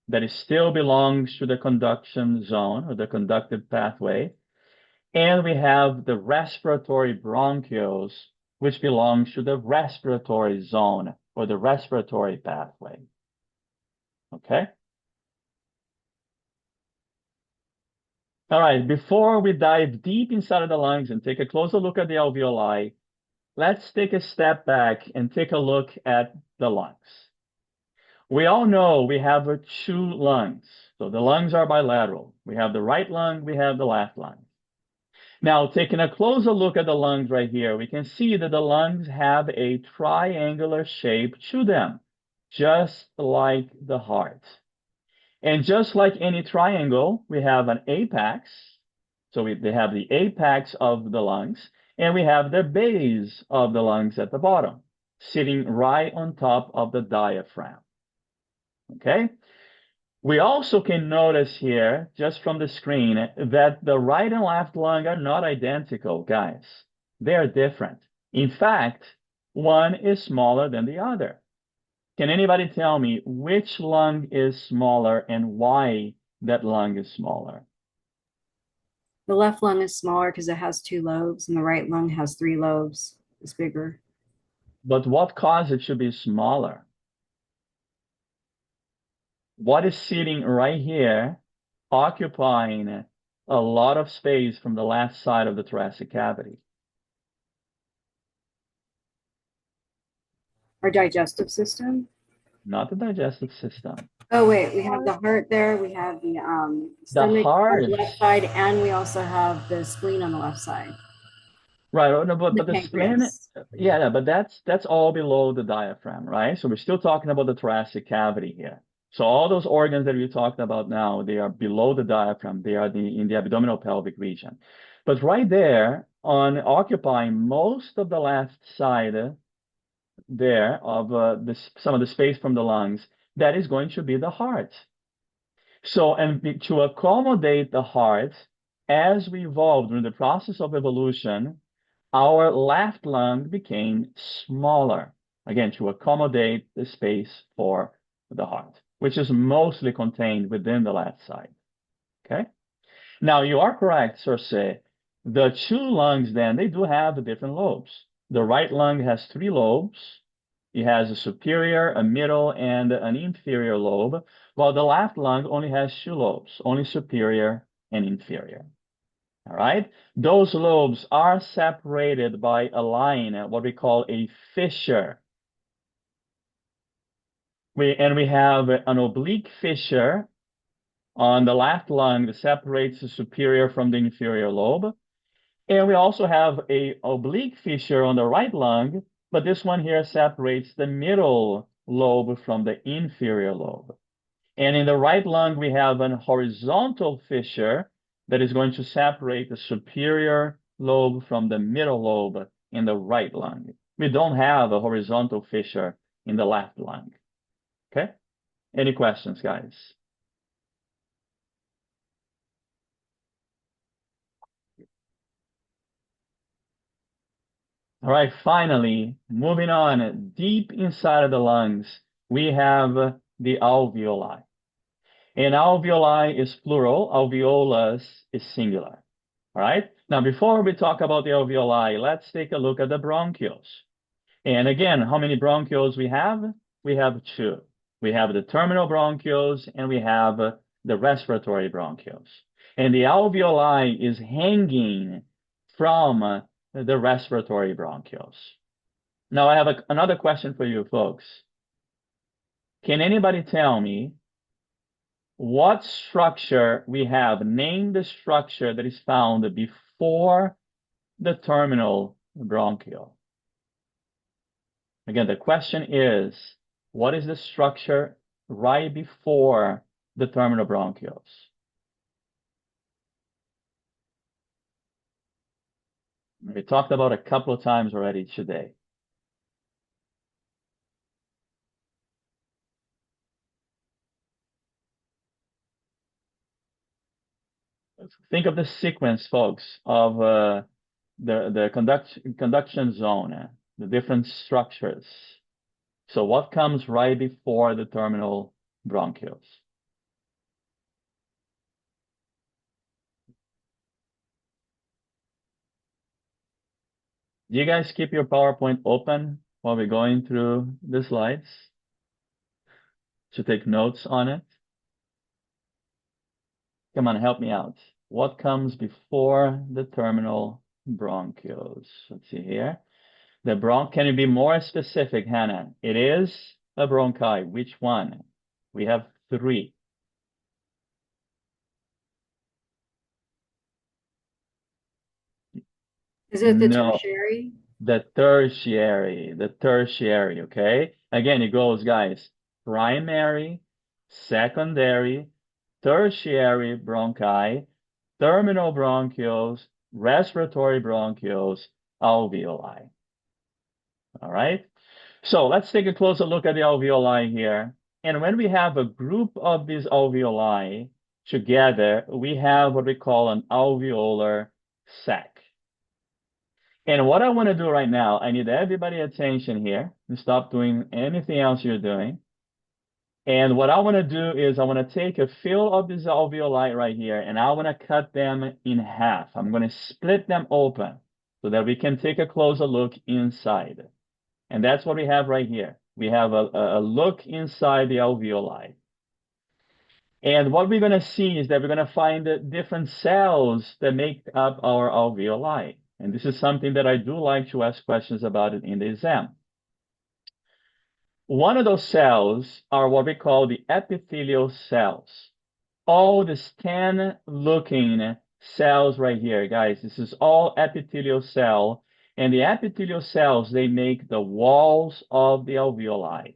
that still belongs to the conduction zone or the conductive pathway. And we have the respiratory bronchioles, which belongs to the respiratory zone or the respiratory pathway. Okay? All right, before we dive deep inside of the lungs and take a closer look at the alveoli, let's take a step back and take a look at the lungs. We all know we have two lungs. So the lungs are bilateral. We have the right lung, we have the left lung. Now, taking a closer look at the lungs right here, we can see that the lungs have a triangular shape to them, just like the heart. And just like any triangle, we have an apex. So they have the apex of the lungs, and we have the base of the lungs at the bottom, sitting right on top of the diaphragm. Okay? We also can notice here, just from the screen, that the right and left lung are not identical, guys. They are different. In fact, one is smaller than the other. Can anybody tell me which lung is smaller and why that lung is smaller? The left lung is smaller because it has two lobes, and the right lung has three lobes. It's bigger. But what caused it to be smaller? What is sitting right here, occupying a lot of space from the left side of the thoracic cavity? Our digestive system. Not the digestive system. Oh wait, we have the heart there. We have the stomach heart. on the left side, and we also have the spleen on the left side. Right, no, but the spleen, pancreas. yeah, but that's all below the diaphragm, right? So we're still talking about the thoracic cavity here. So all those organs that we're talking about now, they are below the diaphragm. They are in the abdominal pelvic region. But right there, on occupying most of the left side there of some of the space from the lungs, that is going to be the heart. So, and to accommodate the heart, as we evolved during the process of evolution, our left lung became smaller, again, to accommodate the space for the heart, which is mostly contained within the left side. Okay? Now, you are correct, Circe. The two lungs, then, they do have different lobes. The right lung has three lobes. It has a superior, a middle, and an inferior lobe, while the left lung only has two lobes, only superior and inferior. All right? Those lobes are separated by a line, what we call a fissure. We have an oblique fissure on the left lung that separates the superior from the inferior lobe. And we also have a oblique fissure on the right lung, but this one here separates the middle lobe from the inferior lobe. And in the right lung, we have an horizontal fissure that is going to separate the superior lobe from the middle lobe in the right lung. We don't have a horizontal fissure in the left lung. Okay? Any questions, guys? All right, finally, moving on, deep inside of the lungs, we have the alveoli. And alveoli is plural, alveolus is singular. All right, now before we talk about the alveoli, let's take a look at the bronchioles. And again, how many bronchioles we have? We have two. We have the terminal bronchioles and we have the respiratory bronchioles. And the alveoli is hanging from the respiratory bronchioles. Now I have another question for you folks. Can anybody tell me what structure we have? Name the structure that is found before the terminal bronchiole. Again, the question is, what is the structure right before the terminal bronchioles? We talked about a couple of times already today. Think of the sequence, folks, of the conduction zone, the different structures. So what comes right before the terminal bronchioles? Do you guys keep your PowerPoint open while we're going through the slides to take notes on it? Come on, help me out. What comes before the terminal bronchioles? Let's see here. Can you be more specific, Hannah? It is a bronchi. Which one? We have three. Is it the No. tertiary? The tertiary, okay? Again, it goes, guys, primary, secondary, tertiary bronchi, terminal bronchioles, respiratory bronchioles, alveoli. All right? So let's take a closer look at the alveoli here. And when we have a group of these alveoli together, we have what we call an alveolar sac. And what I want to do right now, I need everybody's attention here and stop doing anything else you're doing. And what I want to do is I want to take a fill of these alveoli right here, and I want to cut them in half. I'm going to split them open so that we can take a closer look inside. And that's what we have right here. We have a look inside the alveoli. And what we're going to see is that we're going to find different cells that make up our alveoli. And this is something that I do like to ask questions about it in the exam. One of those cells are what we call the epithelial cells. All the stem-looking cells right here, guys, this is all epithelial cell. And the epithelial cells, they make the walls of the alveoli.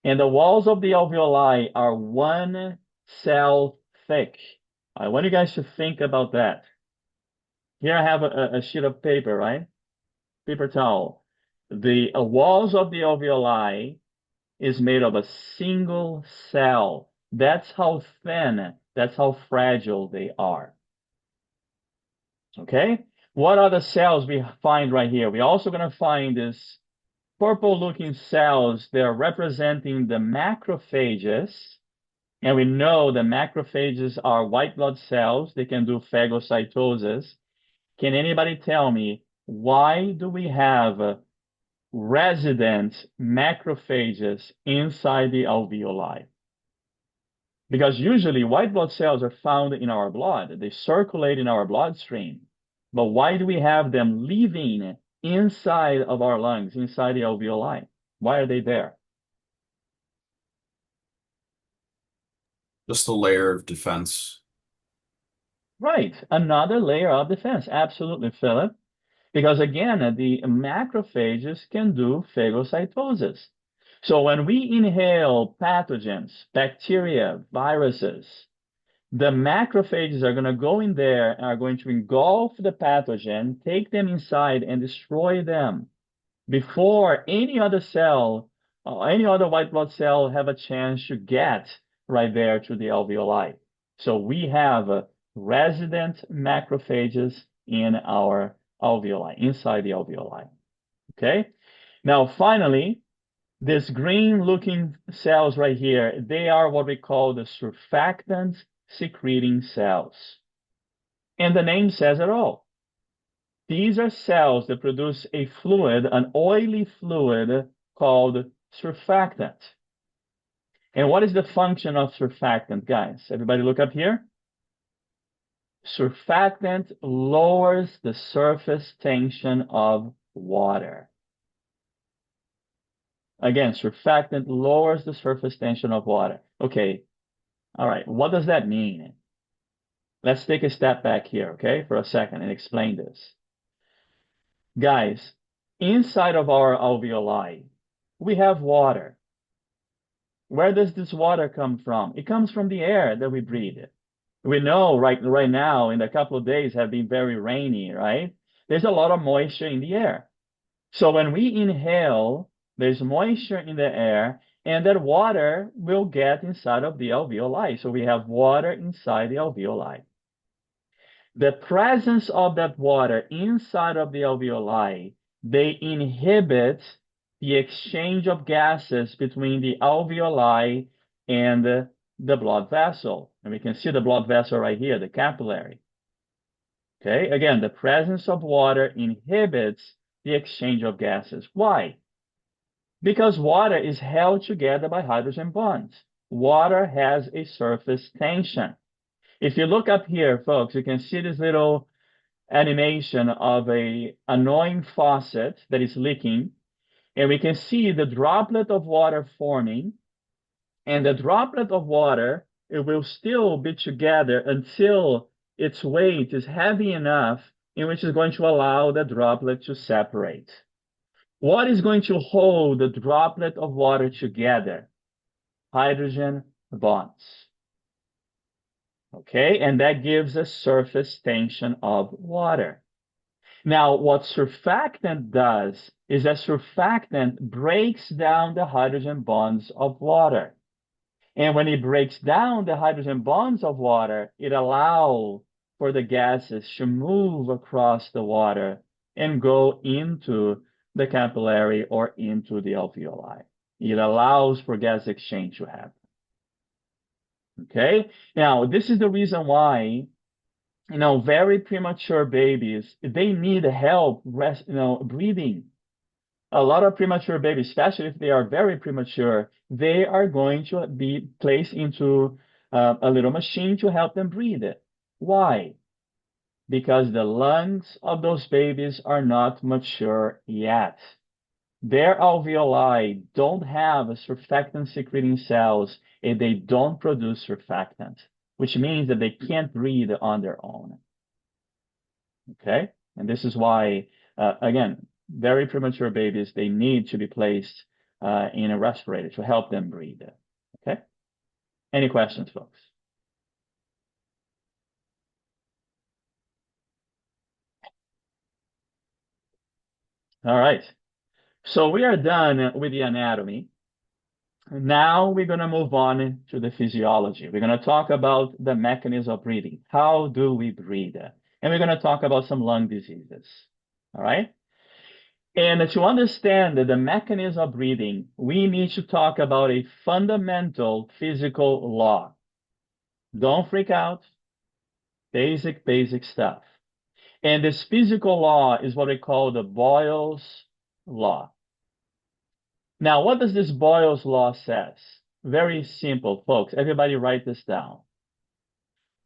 And the walls of the alveoli are one cell thick. I want you guys to think about that. Here I have a sheet of paper, right? Paper towel. The walls of the alveoli is made of a single cell. That's how thin, that's how fragile they are. Okay? What other cells we find right here? We're also going to find this purple-looking cells, they're representing the macrophages. And we know the macrophages are white blood cells. They can do phagocytosis. Can anybody tell me why do we have resident macrophages inside the alveoli? Because usually white blood cells are found in our blood. They circulate in our bloodstream. But why do we have them living inside of our lungs, inside the alveoli? Why are they there? Just a layer of defense. Right, another layer of defense. Absolutely, Philip. Because again, the macrophages can do phagocytosis. So when we inhale pathogens, bacteria, viruses, the macrophages are going to go in there and are going to engulf the pathogen, take them inside, and destroy them before any other cell, any other white blood cell have a chance to get right there to the alveoli. So we have resident macrophages in our alveoli, inside the alveoli. Okay? Now, finally, these green-looking cells right here, they are what we call the surfactant secreting cells. And the name says it all. These are cells that produce a fluid, an oily fluid called surfactant. And what is the function of surfactant, guys? Everybody look up here. Surfactant lowers the surface tension of water. Again, surfactant lowers the surface tension of water. Okay, all right, what does that mean? Let's take a step back here, okay, for a second and explain this. Guys, inside of our alveoli, we have water. Where does this water come from? It comes from the air that we breathe. We know right now, in a couple of days, have been very rainy, right? There's a lot of moisture in the air. So when we inhale, there's moisture in the air, and that water will get inside of the alveoli. So we have water inside the alveoli. The presence of that water inside of the alveoli, they inhibit the exchange of gases between the alveoli and the blood vessel. And we can see the blood vessel right here, the capillary. Okay, again, the presence of water inhibits the exchange of gases. Why? Because water is held together by hydrogen bonds. Water has a surface tension. If you look up here, folks, you can see this little animation of a annoying faucet that is leaking, and we can see the droplet of water forming, and the droplet of water, it will still be together until its weight is heavy enough in which is going to allow the droplet to separate. What is going to hold the droplet of water together? Hydrogen bonds. Okay, and that gives a surface tension of water. Now, what surfactant does is that surfactant breaks down the hydrogen bonds of water. And when it breaks down the hydrogen bonds of water, it allows for the gases to move across the water and go into the capillary or into the alveoli. It allows for gas exchange to happen. Okay? Now, this is the reason why, very premature babies, they need help breathing. A lot of premature babies, especially if they are very premature, they are going to be placed into a little machine to help them breathe. Why? Because the lungs of those babies are not mature yet. Their alveoli don't have surfactant secreting cells and they don't produce surfactant, which means that they can't breathe on their own. Okay? And this is why, again, very premature babies, they need to be placed in a respirator to help them breathe. Okay? Any questions, folks? All right. So we are done with the anatomy. Now we're going to move on to the physiology. We're going to talk about the mechanism of breathing. How do we breathe? And we're going to talk about some lung diseases. All right? And to understand the mechanism of breathing, we need to talk about a fundamental physical law. Don't freak out. Basic stuff. And this physical law is what we call the Boyle's law. Now, what does this Boyle's law says? Very simple, folks. Everybody write this down.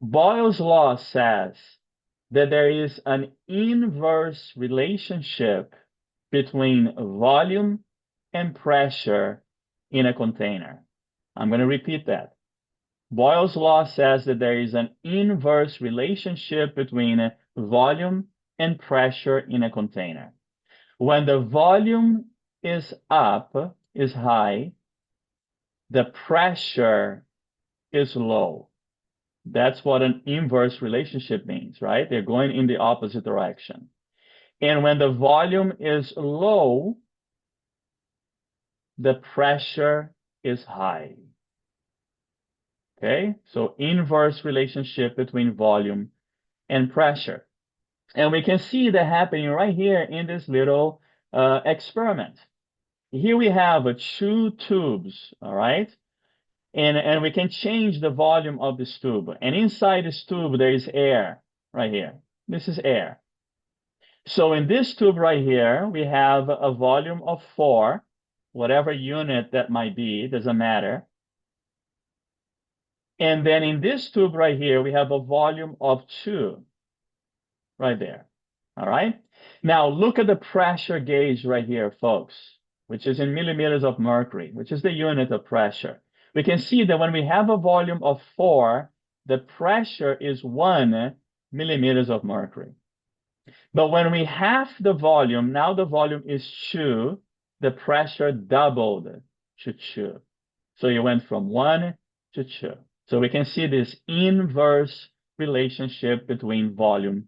Boyle's law says that there is an inverse relationship between volume and pressure in a container. I'm going to repeat that. Boyle's law says that there is an inverse relationship between volume and pressure in a container. When the volume is up, is high, the pressure is low. That's what an inverse relationship means, right? They're going in the opposite direction. And when the volume is low, the pressure is high. Okay, so inverse relationship between volume and pressure. And we can see that happening right here in this little experiment. Here we have two tubes, all right? And we can change the volume of this tube. And inside this tube, there is air right here. This is air. So in this tube right here, we have a volume of 4, whatever unit that might be, doesn't matter. And then in this tube right here, we have a volume of 2 right there. All right. Now look at the pressure gauge right here, folks, which is in millimeters of mercury, which is the unit of pressure. We can see that when we have a volume of 4, the pressure is 1 millimeters of mercury. But when we half the volume, now the volume is 2, the pressure doubled to 2. So you went from 1 to 2. So we can see this inverse relationship between volume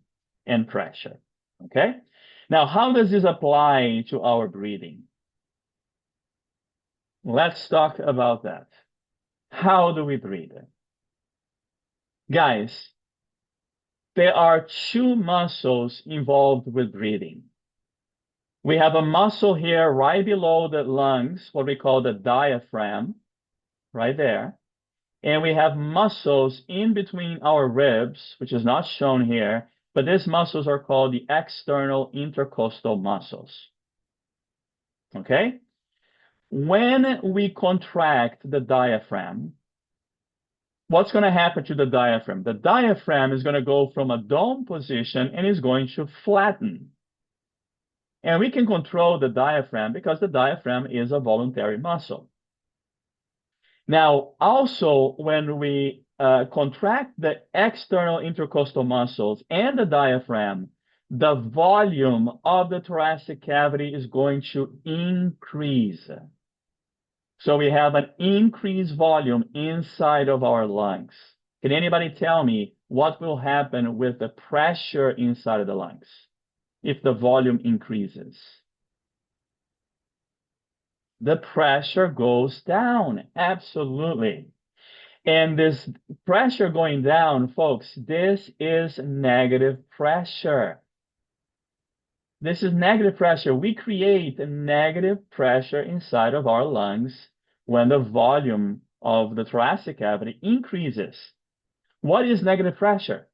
and pressure. Okay? Now, how does this apply to our breathing? Let's talk about that. How do we breathe? Guys, there are 2 muscles involved with breathing. We have a muscle here right below the lungs, what we call the diaphragm, right there. And we have muscles in between our ribs, which is not shown here, but these muscles are called the external intercostal muscles. Okay? When we contract the diaphragm, what's going to happen to the diaphragm? The diaphragm is going to go from a dome position and is going to flatten. And we can control the diaphragm because the diaphragm is a voluntary muscle. Now, also, when we contract the external intercostal muscles and the diaphragm, the volume of the thoracic cavity is going to increase. So we have an increased volume inside of our lungs. Can anybody tell me what will happen with the pressure inside of the lungs if the volume increases? The pressure goes down, absolutely. And this pressure going down, folks, this is negative pressure. This is negative pressure. We create a negative pressure inside of our lungs when the volume of the thoracic cavity increases. What is negative pressure?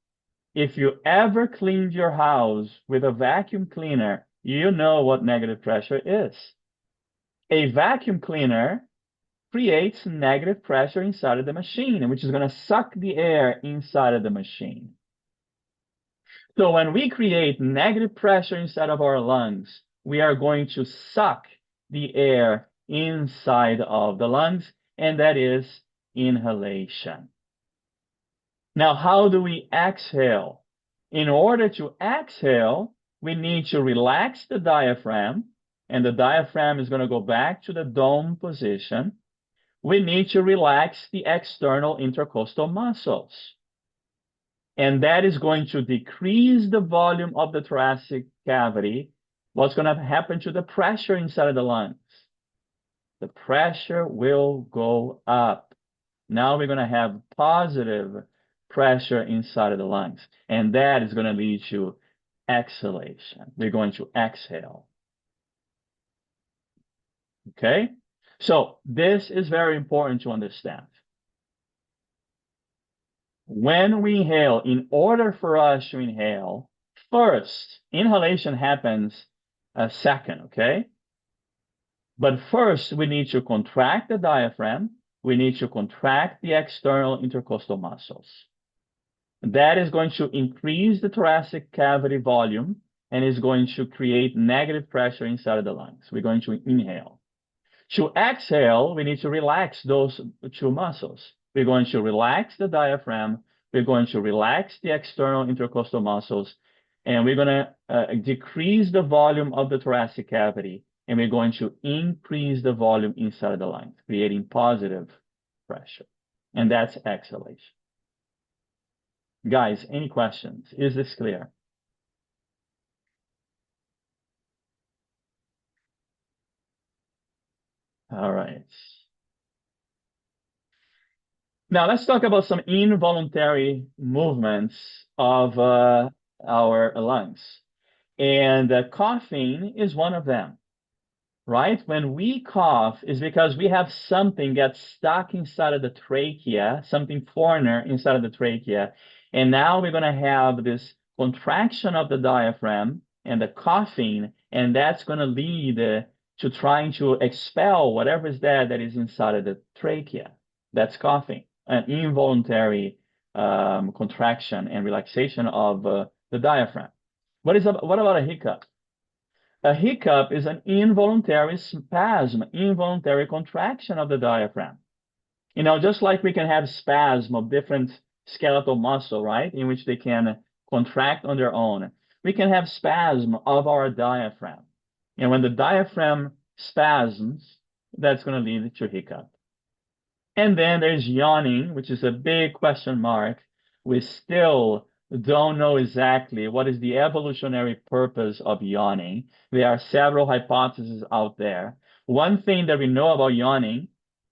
If you ever cleaned your house with a vacuum cleaner, you know what negative pressure is. A vacuum cleaner creates negative pressure inside of the machine, which is going to suck the air inside of the machine. So when we create negative pressure inside of our lungs, we are going to suck the air inside of the lungs, and that is inhalation. Now, how do we exhale? In order to exhale, we need to relax the diaphragm, and the diaphragm is going to go back to the dome position. We need to relax the external intercostal muscles. And that is going to decrease the volume of the thoracic cavity. What's going to happen to the pressure inside of the lungs? The pressure will go up. Now we're going to have positive pressure inside of the lungs. And that is going to lead to exhalation. We're going to exhale. Okay? So this is very important to understand. When we inhale, in order for us to inhale, first, inhalation happens second, okay? But first, we need to contract the diaphragm. We need to contract the external intercostal muscles. That is going to increase the thoracic cavity volume and is going to create negative pressure inside of the lungs. We're going to inhale. To exhale, we need to relax those two muscles. We're going to relax the diaphragm. We're going to relax the external intercostal muscles. And we're going to decrease the volume of the thoracic cavity. And we're going to increase the volume inside of the lungs, creating positive pressure. And that's exhalation. Guys, any questions? Is this clear? All right. Now let's talk about some involuntary movements of our lungs. And coughing is one of them, right? When we cough, is because we have something that's stuck inside of the trachea, something foreigner inside of the trachea. And now we're going to have this contraction of the diaphragm and the coughing, and that's going to lead to trying to expel whatever is there that is inside of the trachea. That's coughing, an involuntary contraction and relaxation of the diaphragm. What about a hiccup? A hiccup is an involuntary spasm, involuntary contraction of the diaphragm. You know, just like we can have spasm of different skeletal muscle, right, in which they can contract on their own. We can have spasm of our diaphragm. And when the diaphragm spasms, that's going to lead to hiccup. And then there's yawning, which is a big question mark. We still don't know exactly what is the evolutionary purpose of yawning. There are several hypotheses out there. One thing that we know about yawning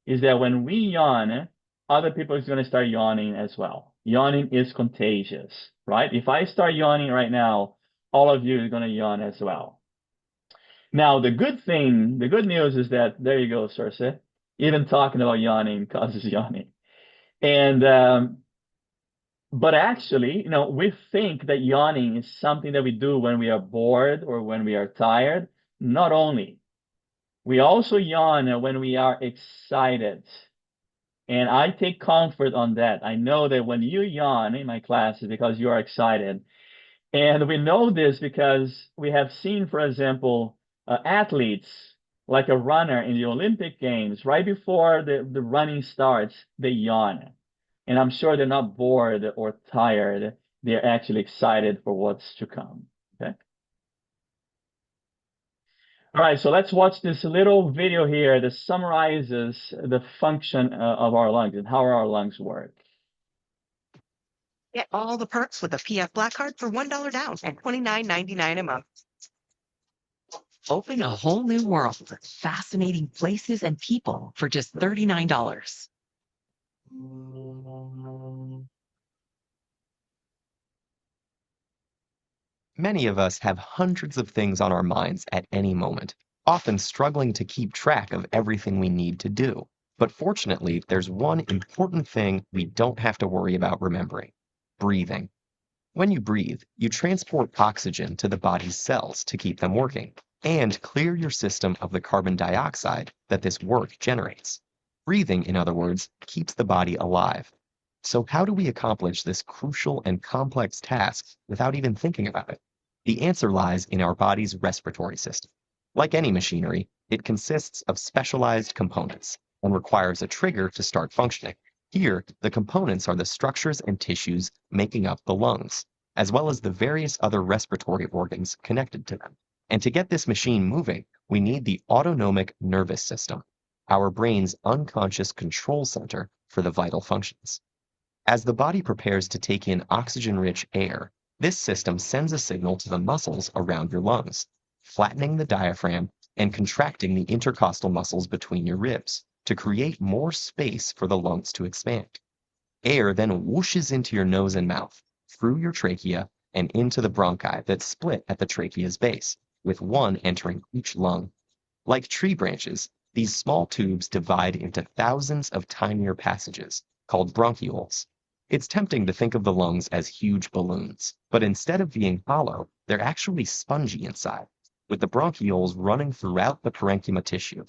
is that when we yawn, other people is going to start yawning as well. Yawning is contagious, right? If I start yawning right now, all of you are going to yawn as well. Now, the good news is that, there you go, Circe. Even talking about yawning causes yawning. And, but actually, you know, we think that yawning is something that we do when we are bored or when we are tired. Not only. We also yawn when we are excited. And I take comfort on that. I know that when you yawn in my class, it's because you are excited. And we know this because we have seen, for example, athletes like a runner in the Olympic Games, right before the running starts, they yawn. And I'm sure they're not bored or tired. They're actually excited for what's to come. Okay. All right, so let's watch this little video here that summarizes the function of our lungs and how our lungs work. Get all the perks with a PF Black Card for $1 down and $29.99 a month. Open a whole new world of fascinating places and people for just $39. Many of us have hundreds of things on our minds at any moment, often struggling to keep track of everything we need to do. But fortunately, there's one important thing we don't have to worry about remembering: breathing. When you breathe, you transport oxygen to the body's cells to keep them working and clear your system of the carbon dioxide that this work generates. Breathing, in other words, keeps the body alive. So how do we accomplish this crucial and complex task without even thinking about it? The answer lies in our body's respiratory system. Like any machinery, it consists of specialized components and requires a trigger to start functioning. Here, the components are the structures and tissues making up the lungs, as well as the various other respiratory organs connected to them. And to get this machine moving, we need the autonomic nervous system, our brain's unconscious control center for the vital functions. As the body prepares to take in oxygen-rich air, this system sends a signal to the muscles around your lungs, flattening the diaphragm and contracting the intercostal muscles between your ribs to create more space for the lungs to expand. Air then whooshes into your nose and mouth, through your trachea, and into the bronchi that split at the trachea's base, with one entering each lung. Like tree branches, These small tubes divide into thousands of tinier passages, called bronchioles. It's tempting to think of the lungs as huge balloons, but instead of being hollow, they're actually spongy inside, with the bronchioles running throughout the parenchyma tissue.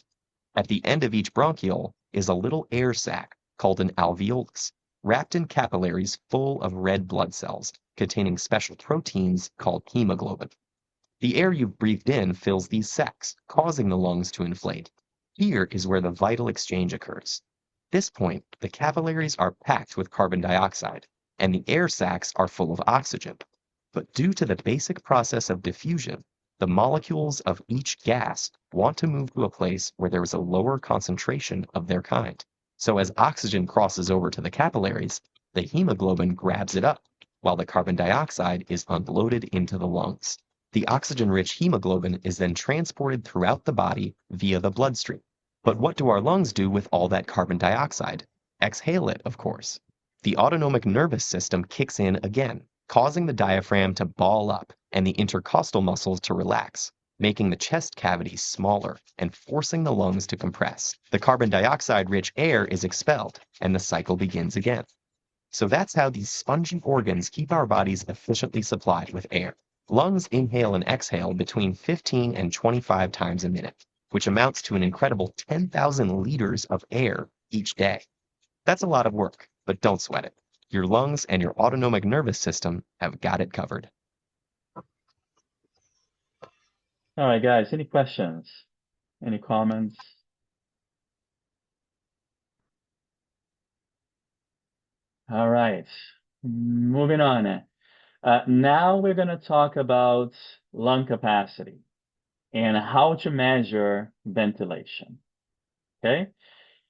At the end of each bronchiole is a little air sac called an alveolus, wrapped in capillaries full of red blood cells containing special proteins called hemoglobin. The air you've breathed in fills these sacs, causing the lungs to inflate. Here is where the vital exchange occurs. At this point, the capillaries are packed with carbon dioxide, and the air sacs are full of oxygen. But due to the basic process of diffusion, the molecules of each gas want to move to a place where there is a lower concentration of their kind. So as oxygen crosses over to the capillaries, the hemoglobin grabs it up, while the carbon dioxide is unloaded into the lungs. The oxygen-rich hemoglobin is then transported throughout the body via the bloodstream. But what do our lungs do with all that carbon dioxide? Exhale it, of course. The autonomic nervous system kicks in again, causing the diaphragm to ball up and the intercostal muscles to relax, making the chest cavity smaller and forcing the lungs to compress. The carbon dioxide-rich air is expelled, and the cycle begins again. So that's how these spongy organs keep our bodies efficiently supplied with air. Lungs inhale and exhale between 15 and 25 times a minute, which amounts to an incredible 10,000 liters of air each day. That's a lot of work, but don't sweat it. Your lungs and your autonomic nervous system have got it covered. All right, guys, any questions? Any comments? All right, moving on. Now we're going to talk about lung capacity and how to measure ventilation. Okay?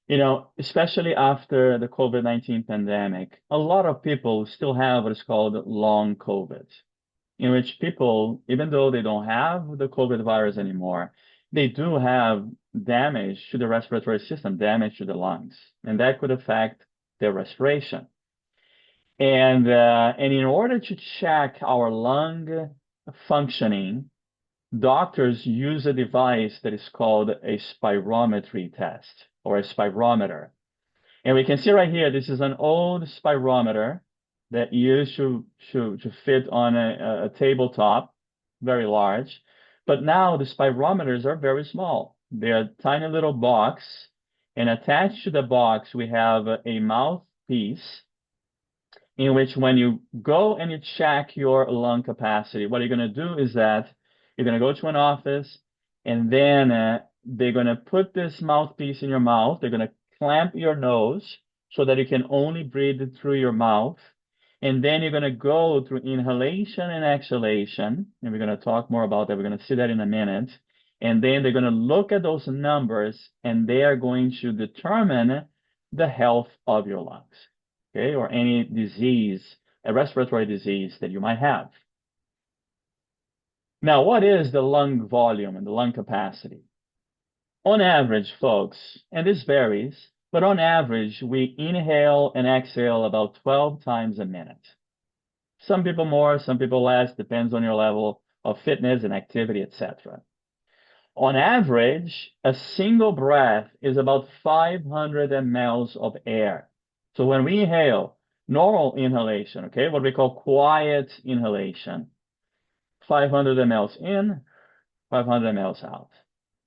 You know, especially after the COVID-19 pandemic, a lot of people still have what is called long COVID, in which people, even though they don't have the COVID virus anymore, they do have damage to the respiratory system, damage to the lungs, and that could affect their respiration. And in order to check our lung functioning, doctors use a device that is called a spirometry test or a spirometer. And we can see right here, this is an old spirometer that used to fit on a tabletop, very large. But now the spirometers are very small. They're a tiny little box, and attached to the box, we have a mouthpiece in which when you go and you check your lung capacity, what you're going to do is that you're going to go to an office, and then they're going to put this mouthpiece in your mouth. They're going to clamp your nose so that you can only breathe through your mouth. And then you're going to go through inhalation and exhalation. And we're going to talk more about that. We're going to see that in a minute. And then they're going to look at those numbers, and they are going to determine the health of your lungs, okay, or any disease, a respiratory disease that you might have. Now, what is the lung volume and the lung capacity? On average, folks, and this varies, but on average, we inhale and exhale about 12 times a minute. Some people more, some people less, depends on your level of fitness and activity, etc. On average, a single breath is about 500 mLs of air. So when we inhale, normal inhalation, okay, what we call quiet inhalation, 500 mLs in, 500 mLs out,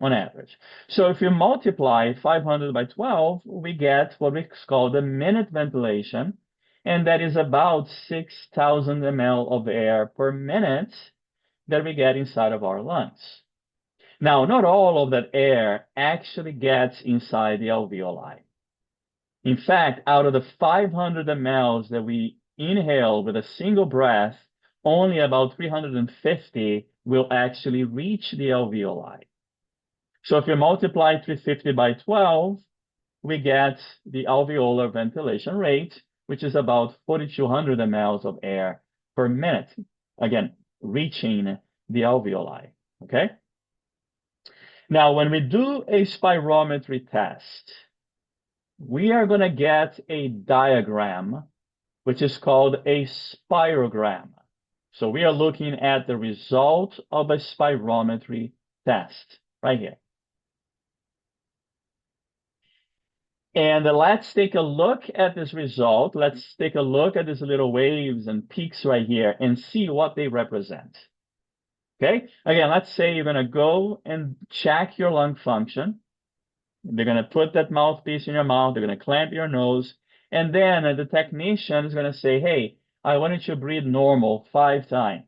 on average. So if you multiply 500 by 12, we get what we call the minute ventilation, and that is about 6,000 ml of air per minute that we get inside of our lungs. Now, not all of that air actually gets inside the alveoli. In fact, out of the 500 mLs that we inhale with a single breath, only about 350 will actually reach the alveoli. So if you multiply 350 by 12, we get the alveolar ventilation rate, which is about 4,200 mLs of air per minute. Again, reaching the alveoli, okay? Now, when we do a spirometry test, we are going to get a diagram, which is called a spirogram. So we are looking at the result of a spirometry test right here. And let's take a look at this result. Let's take a look at these little waves and peaks right here and see what they represent. Okay, again, let's say you're going to go and check your lung function. They're going to put that mouthpiece in your mouth. They're going to clamp your nose. And then the technician is going to say, hey, I want you to breathe normal 5 times.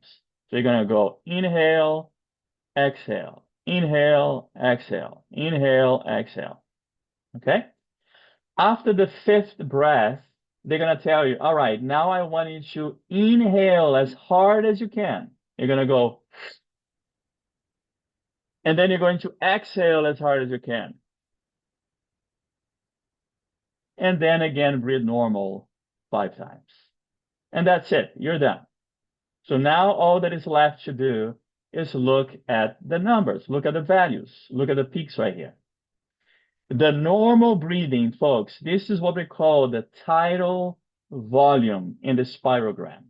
So you're going to go inhale, exhale, inhale, exhale, inhale, exhale. Okay? After the 5th breath, they're going to tell you, all right, now I want you to inhale as hard as you can. You're going to go, and then you're going to exhale as hard as you can. And then again, breathe normal 5 times. And that's it. You're done. So now all that is left to do is look at the numbers, look at the values, look at the peaks right here. The normal breathing, folks, this is what we call the tidal volume in the spirogram.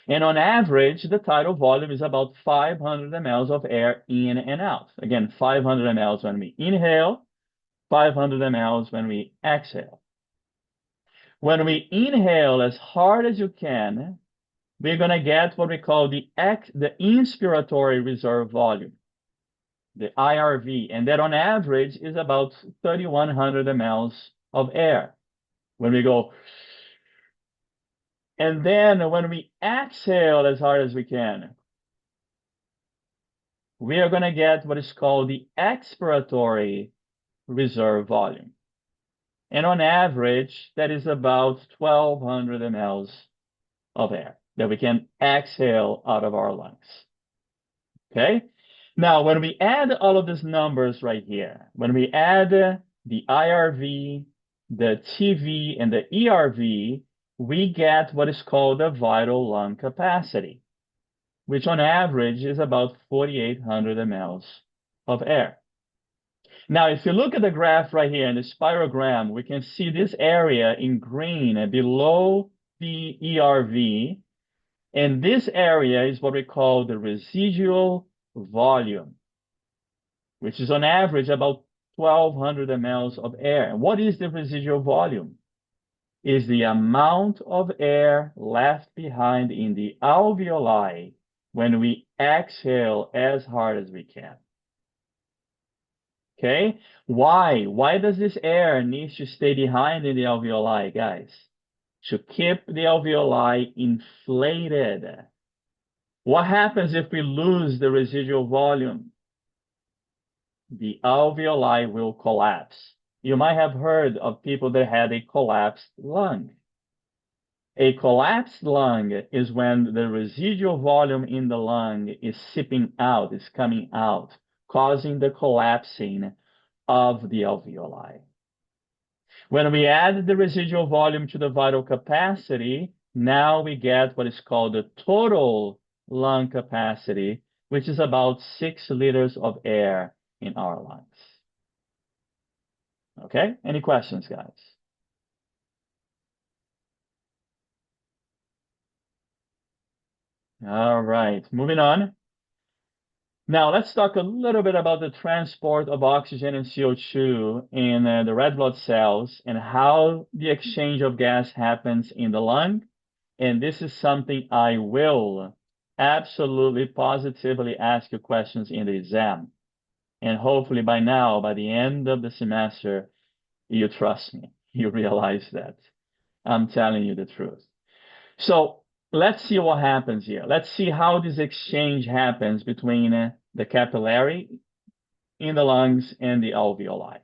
And on average, the tidal volume is about 500 mLs of air in and out. Again, 500 mLs when we inhale, 500 mLs when we exhale. When we inhale as hard as you can, we're going to get what we call the inspiratory reserve volume, the IRV, and that on average is about 3,100 mLs of air. When we go, and then when we exhale as hard as we can, we are going to get what is called the expiratory reserve volume. And on average, that is about 1,200 mLs of air that we can exhale out of our lungs. Okay? Now, when we add all of these numbers right here, when we add the IRV, the TV, and the ERV, we get what is called the vital lung capacity, which on average is about 4,800 mLs of air. Now, if you look at the graph right here in the spirogram, we can see this area in green below the ERV, and this area is what we call the residual volume, which is on average about 1,200 mLs of air. And what is the residual volume? Is the amount of air left behind in the alveoli when we exhale as hard as we can. Okay? Why? Why does this air need to stay behind in the alveoli, guys? To keep the alveoli inflated. What happens if we lose the residual volume? The alveoli will collapse. You might have heard of people that had a collapsed lung. A collapsed lung is when the residual volume in the lung is seeping out, is coming out, causing the collapsing of the alveoli. When we add the residual volume to the vital capacity, now we get what is called the total lung capacity, which is about 6 liters of air in our lungs. Okay, any questions, guys? All right, moving on. Now let's talk a little bit about the transport of oxygen and CO2 in the red blood cells and how the exchange of gas happens in the lung. And this is something I will absolutely positively ask you questions in the exam. And hopefully by now, by the end of the semester, you trust me. You realize that I'm telling you the truth. So let's see what happens here. Let's see how this exchange happens between the capillary in the lungs and the alveoli.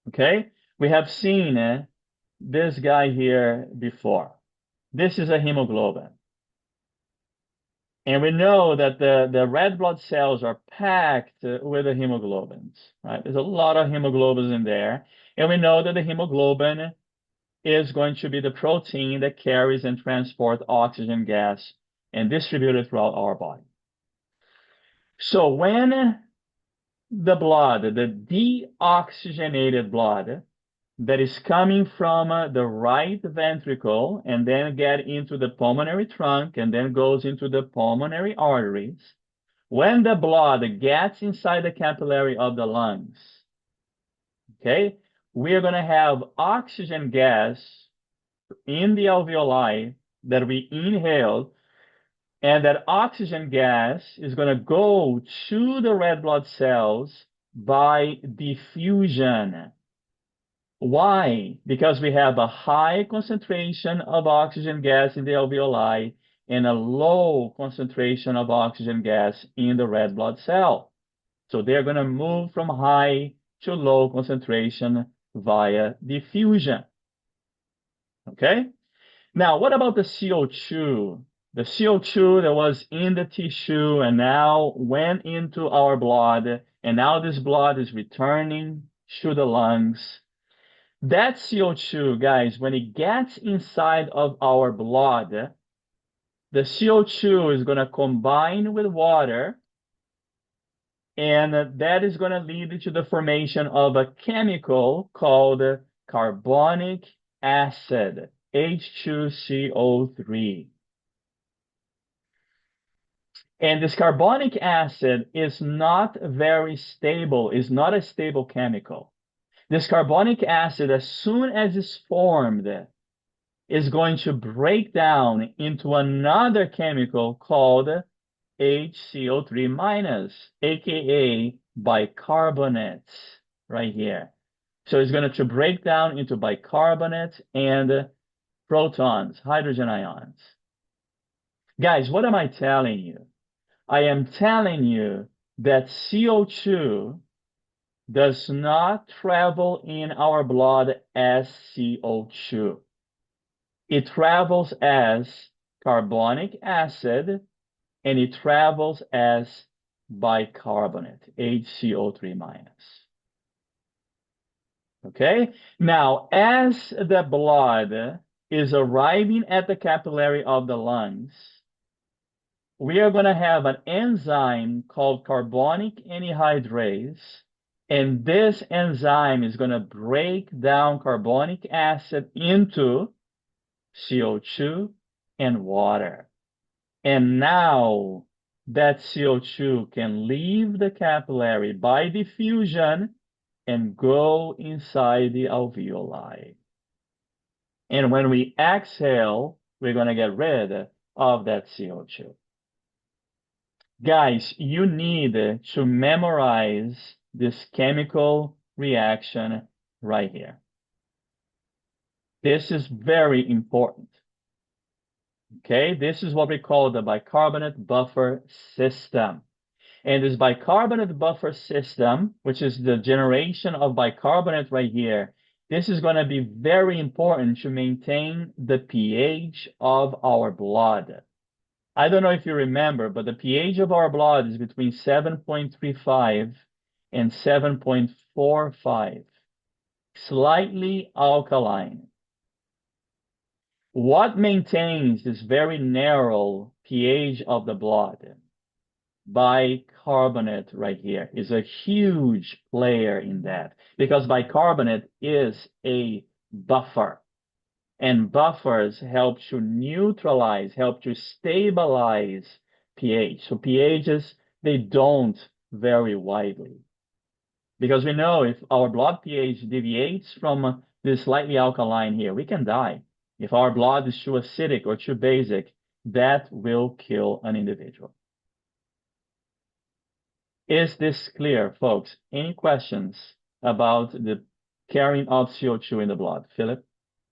Okay? We have seen this guy here before. This is a hemoglobin. And we know that the red blood cells are packed with the hemoglobins, right? There's a lot of hemoglobins in there. And we know that the hemoglobin is going to be the protein that carries and transports oxygen gas and distributes it throughout our body. So when the blood, the deoxygenated blood that is coming from the right ventricle and then get into the pulmonary trunk and then goes into the pulmonary arteries, when the blood gets inside the capillary of the lungs, okay, we are going to have oxygen gas in the alveoli that we inhale, and that oxygen gas is going to go to the red blood cells by diffusion. Why? Because we have a high concentration of oxygen gas in the alveoli and a low concentration of oxygen gas in the red blood cell. So they're going to move from high to low concentration via diffusion. Okay? Now, what about the CO2? The CO2 that was in the tissue and now went into our blood, and now this blood is returning to the lungs. That CO2, guys, when it gets inside of our blood, the CO2 is going to combine with water, and that is going to lead to the formation of a chemical called carbonic acid, H2CO3. And this carbonic acid is not very stable, is not a stable chemical. This carbonic acid, as soon as it's formed, is going to break down into another chemical called HCO3 minus, aka bicarbonates, right here. So it's going to break down into bicarbonates and protons, hydrogen ions. Guys, what am I telling you? I am telling you that CO2 does not travel in our blood as CO2. It travels as carbonic acid, and it travels as bicarbonate, HCO3 minus. Okay? Now, as the blood is arriving at the capillary of the lungs, we are going to have an enzyme called carbonic anhydrase, and this enzyme is going to break down carbonic acid into CO2 and water. And now that CO2 can leave the capillary by diffusion and go inside the alveoli. And when we exhale, we're going to get rid of that CO2. Guys, you need to memorize this chemical reaction right here. This is very important. Okay, this is what we call the bicarbonate buffer system. And this bicarbonate buffer system, which is the generation of bicarbonate right here, this is going to be very important to maintain the pH of our blood. I don't know if you remember, but the pH of our blood is between 7.35 and 7.45, slightly alkaline. What maintains this very narrow pH of the blood? Bicarbonate right here is a huge player in that, because bicarbonate is a buffer. And buffers help to neutralize, help to stabilize pH. So pHs, they don't vary widely. Because we know if our blood pH deviates from this slightly alkaline here, we can die. If our blood is too acidic or too basic, that will kill an individual. Is this clear, folks? Any questions about the carrying of CO2 in the blood? Philip?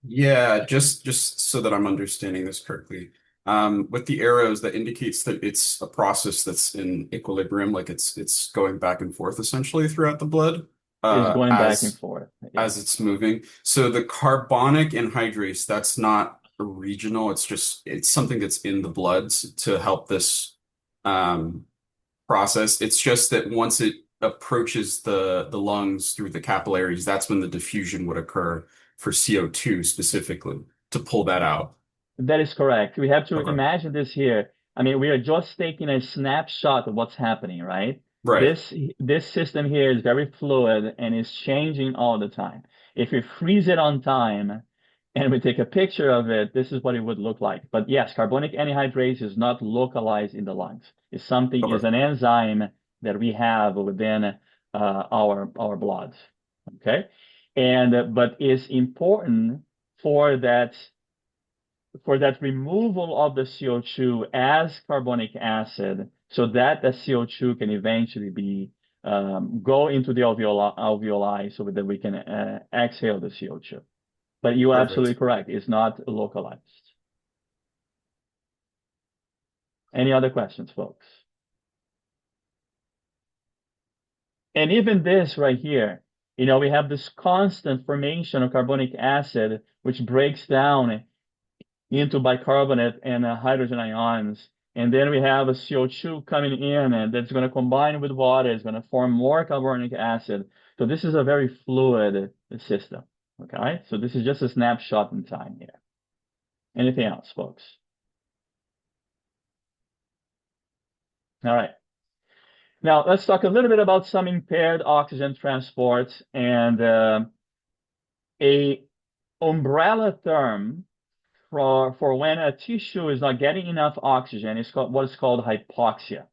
Yeah, just so that I'm understanding this correctly. With the arrows, that indicates that it's a process that's in equilibrium, like it's going back and forth essentially throughout the blood, Is going back and as forth. Yeah. it's moving. So the carbonic anhydrase, that's not regional. It's something that's in the bloods to help this process. It's just that once it approaches the lungs through the capillaries, that's when the diffusion would occur for CO2 specifically to pull that out. That is correct. We have to Okay. imagine this here. I mean, we are just taking a snapshot of what's happening, right? Right. This system here is very fluid and is changing all the time. If we freeze it on time and we take a picture of it, this is what it would look like. But yes, carbonic anhydrase is not localized in the lungs. It's something, Okay. is an enzyme that we have within our blood. Okay. but is important for that removal of the CO2 as carbonic acid, so that the CO2 can eventually be go into the alveoli so that we can exhale the CO2. But you're absolutely correct. It's not localized. Any other questions, folks? And even this right here, we have this constant formation of carbonic acid, which breaks down into bicarbonate and hydrogen ions. And then we have a CO2 coming in, and that's going to combine with water. It's going to form more carbonic acid. So this is a very fluid system. Okay, so this is just a snapshot in time here. Anything else, folks? All right. Now let's talk a little bit about some impaired oxygen transport, and a umbrella term for when a tissue is not getting enough oxygen is called what is called hypoxia.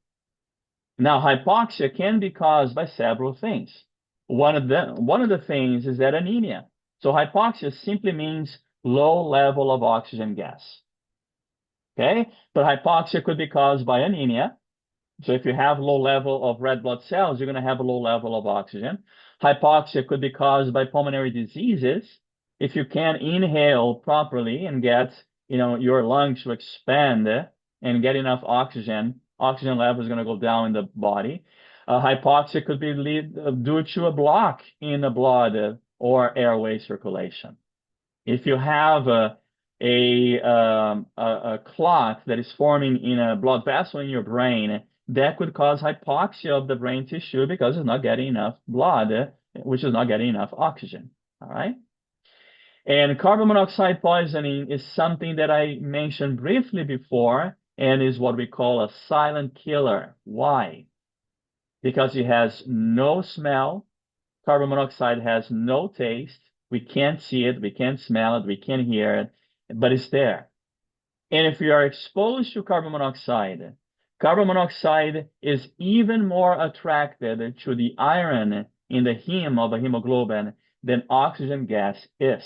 Now, hypoxia can be caused by several things. One of the things is that anemia. So hypoxia simply means low level of oxygen gas. Okay, but hypoxia could be caused by anemia. So if you have low level of red blood cells, you're going to have a low level of oxygen. Hypoxia could be caused by pulmonary diseases. If you can't inhale properly and get, your lungs to expand and get enough oxygen level is going to go down in the body. Hypoxia could be due to a block in the blood or airway circulation. If you have a clot that is forming in a blood vessel in your brain, that could cause hypoxia of the brain tissue because it's not getting enough blood, which is not getting enough oxygen. All right. And carbon monoxide poisoning is something that I mentioned briefly before and is what we call a silent killer. Why? Because it has no smell. Carbon monoxide has no taste. We can't see it, we can't smell it, we can't hear it, but it's there. And if you are exposed to carbon monoxide is even more attracted to the iron in the heme of a hemoglobin than oxygen gas is.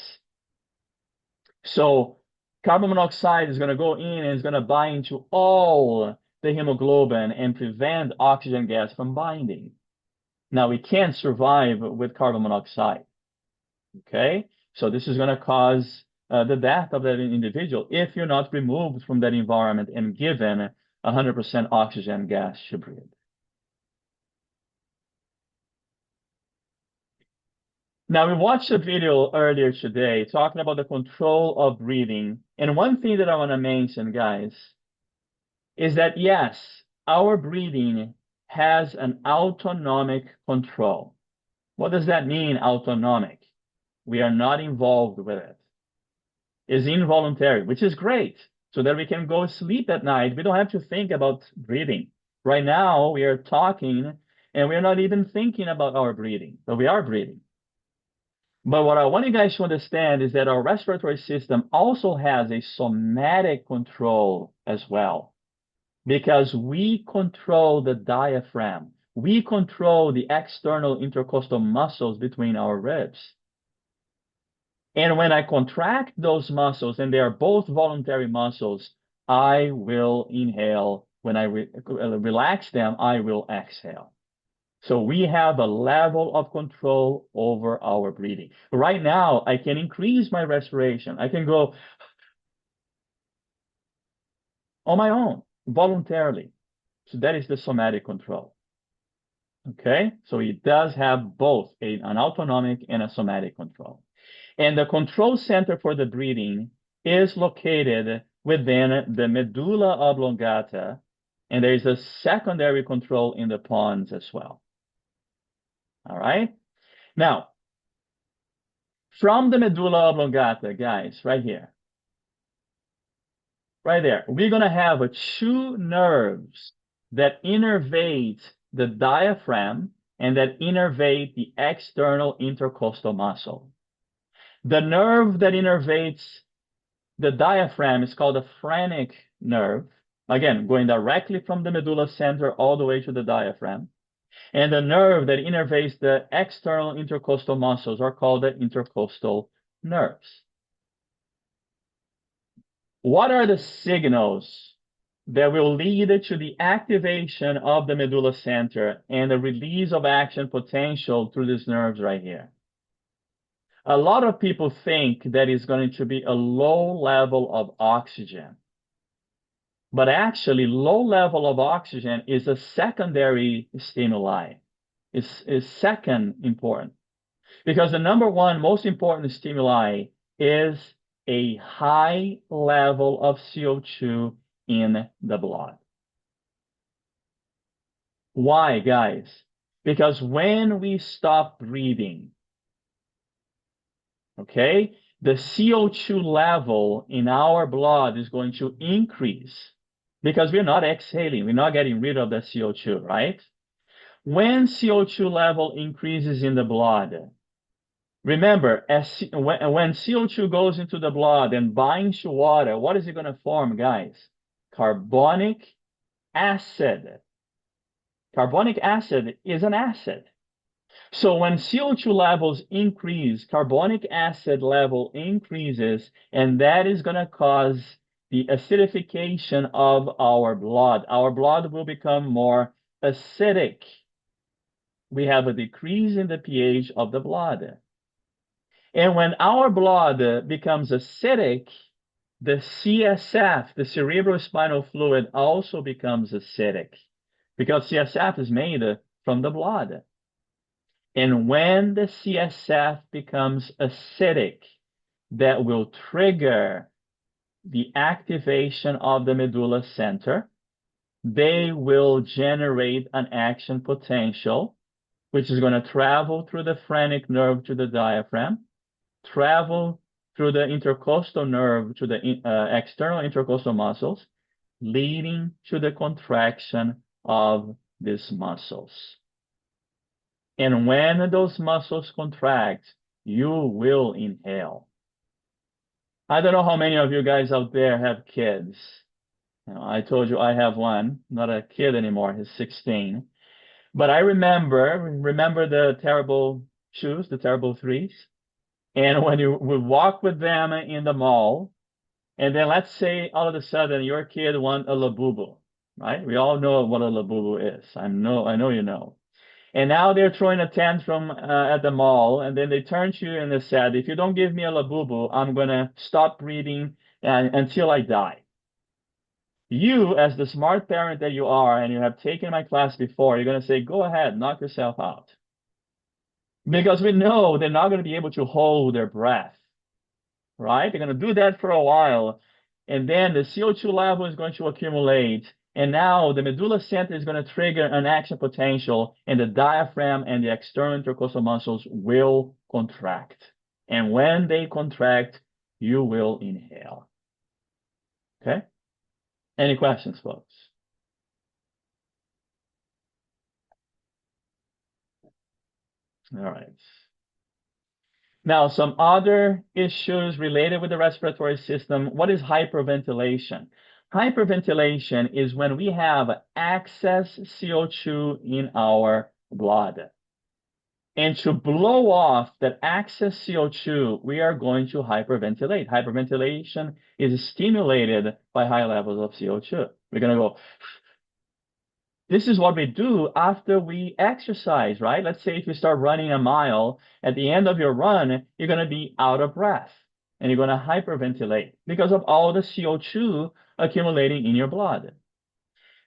So carbon monoxide is going to go in and is going to bind to all the hemoglobin and prevent oxygen gas from binding. Now, we can't survive with carbon monoxide. Okay, so this is going to cause the death of that individual if you're not removed from that environment and given 100% oxygen gas to breathe. Now, we watched a video earlier today talking about the control of breathing. And one thing that I want to mention, guys, is that yes, our breathing has an autonomic control. What does that mean, autonomic? We are not involved with it. It's involuntary, which is great, so that we can go sleep at night. We don't have to think about breathing. Right now, we are talking, and we're not even thinking about our breathing, but we are breathing. But what I want you guys to understand is that our respiratory system also has a somatic control as well, because we control the diaphragm. We control the external intercostal muscles between our ribs. And when I contract those muscles, and they are both voluntary muscles, I will inhale. When I relax them, I will exhale. So we have a level of control over our breathing. Right now, I can increase my respiration. I can go on my own, voluntarily. So that is the somatic control. Okay? So it does have both an autonomic and a somatic control. And the control center for the breathing is located within the medulla oblongata, and there is a secondary control in the pons as well. All right? Now, from the medulla oblongata, guys, right here, right there, we're going to have two nerves that innervate the diaphragm and that innervate the external intercostal muscle. The nerve that innervates the diaphragm is called the phrenic nerve. Again, going directly from the medulla center all the way to the diaphragm. And the nerve that innervates the external intercostal muscles are called the intercostal nerves. What are the signals that will lead to the activation of the medulla center and the release of action potential through these nerves right here? A lot of people think that it's going to be a low level of oxygen. But actually, low level of oxygen is a secondary stimuli. Is second important. Because the number one most important stimuli is a high level of CO2 in the blood. Why, guys? Because when we stop breathing, okay, the CO2 level in our blood is going to increase because we're not exhaling, we're not getting rid of the CO2, right? When CO2 level increases in the blood, remember, when CO2 goes into the blood and binds to water, what is it going to form, guys? Carbonic acid. Carbonic acid is an acid. So when CO2 levels increase, carbonic acid level increases, and that is going to cause the acidification of our blood. Our blood will become more acidic. We have a decrease in the pH of the blood. And when our blood becomes acidic, the CSF, the cerebrospinal fluid, also becomes acidic because CSF is made from the blood. And when the CSF becomes acidic, that will trigger the activation of the medulla center. They will generate an action potential, which is going to travel through the phrenic nerve to the diaphragm, travel through the intercostal nerve to the external intercostal muscles, leading to the contraction of these muscles. And when those muscles contract, you will inhale. I don't know how many of you guys out there have kids. You know, I told you I have one, not a kid anymore. He's 16. But I remember the terrible shoes, the terrible threes. And when you would walk with them in the mall, and then let's say all of a sudden your kid wants a Labubu, right? We all know what a Labubu is. I know you know. And now they're throwing a tantrum at the mall, and then they turn to you and they said, if you don't give me a Labubu, I'm going to stop breathing until I die. You, as the smart parent that you are, and you have taken my class before, you're going to say, go ahead, knock yourself out. Because we know they're not going to be able to hold their breath, right? They're going to do that for a while, and then the CO2 level is going to accumulate. And now the medulla center is going to trigger an action potential, and the diaphragm and the external intercostal muscles will contract. And when they contract, you will inhale. Okay? Any questions, folks? All right. Now, some other issues related with the respiratory system. What is hyperventilation? Hyperventilation is when we have excess CO2 in our blood. And to blow off that excess CO2, we are going to hyperventilate. Hyperventilation is stimulated by high levels of CO2. We're going to go. This is what we do after we exercise, right? Let's say if you start running a mile, at the end of your run, you're going to be out of breath and you're going to hyperventilate because of all the CO2 accumulating in your blood.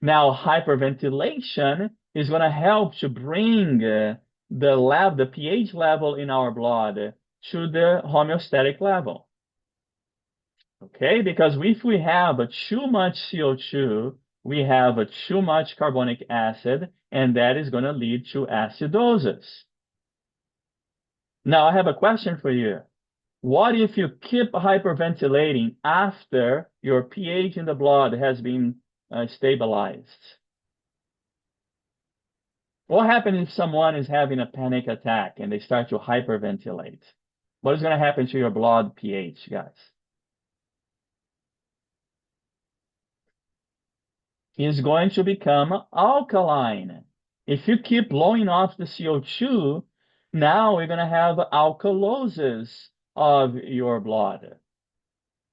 Now, hyperventilation is going to help to bring the pH level in our blood to the homeostatic level. Okay, because if we have too much CO2, we have too much carbonic acid, and that is going to lead to acidosis. Now, I have a question for you. What if you keep hyperventilating after your pH in the blood has been stabilized? What happens if someone is having a panic attack and they start to hyperventilate? What is going to happen to your blood pH, guys? Is going to become alkaline. If you keep blowing off the CO2, now we're going to have alkalosis of your blood.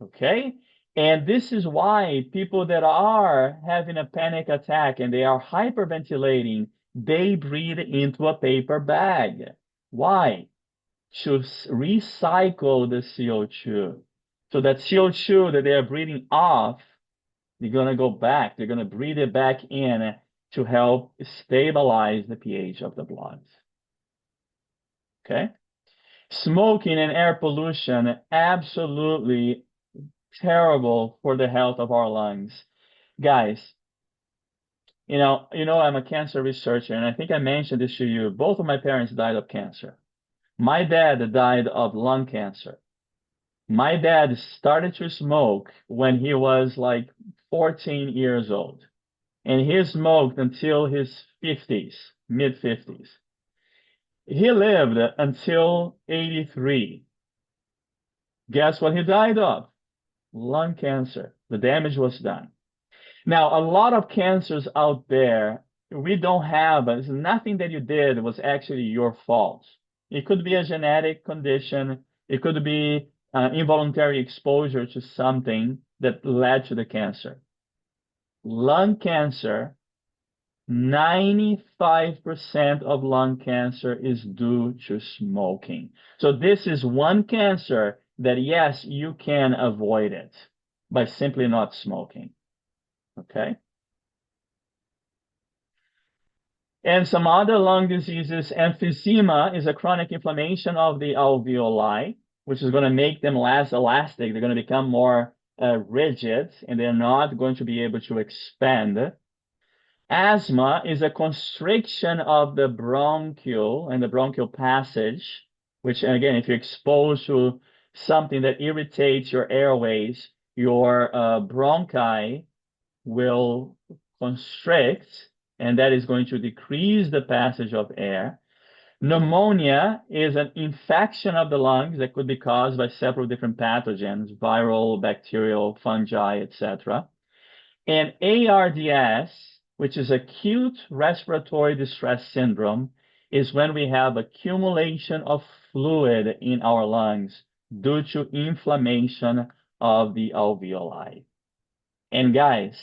Okay? And this is why people that are having a panic attack and they are hyperventilating, they breathe into a paper bag. Why? To recycle the CO2. So that CO2 that they are breathing off, they're going to go back. They're going to breathe it back in to help stabilize the pH of the blood. Okay? Smoking and air pollution, absolutely terrible for the health of our lungs. Guys, I'm a cancer researcher, and I think I mentioned this to you. Both of my parents died of cancer. My dad died of lung cancer. My dad started to smoke when he was like 14 years old, and he smoked until his 50s, mid 50s. He lived until 83. Guess what he died of? Lung cancer. The damage was done. Now, a lot of cancers out there, we don't have, it's nothing that you did was actually your fault. It could be a genetic condition. It could be involuntary exposure to something that led to the cancer. Lung cancer, 95% of lung cancer is due to smoking. So this is one cancer that, yes, you can avoid it by simply not smoking. Okay? And some other lung diseases, emphysema is a chronic inflammation of the alveoli, which is going to make them less elastic. They're going to become more rigid, and they're not going to be able to expand. Asthma is a constriction of the bronchiole and the bronchial passage, which, again, if you're exposed to something that irritates your airways, your bronchi will constrict, and that is going to decrease the passage of air. Pneumonia is an infection of the lungs that could be caused by several different pathogens, viral, bacterial, fungi, etc. And ARDS, which is acute respiratory distress syndrome, is when we have accumulation of fluid in our lungs due to inflammation of the alveoli. And guys,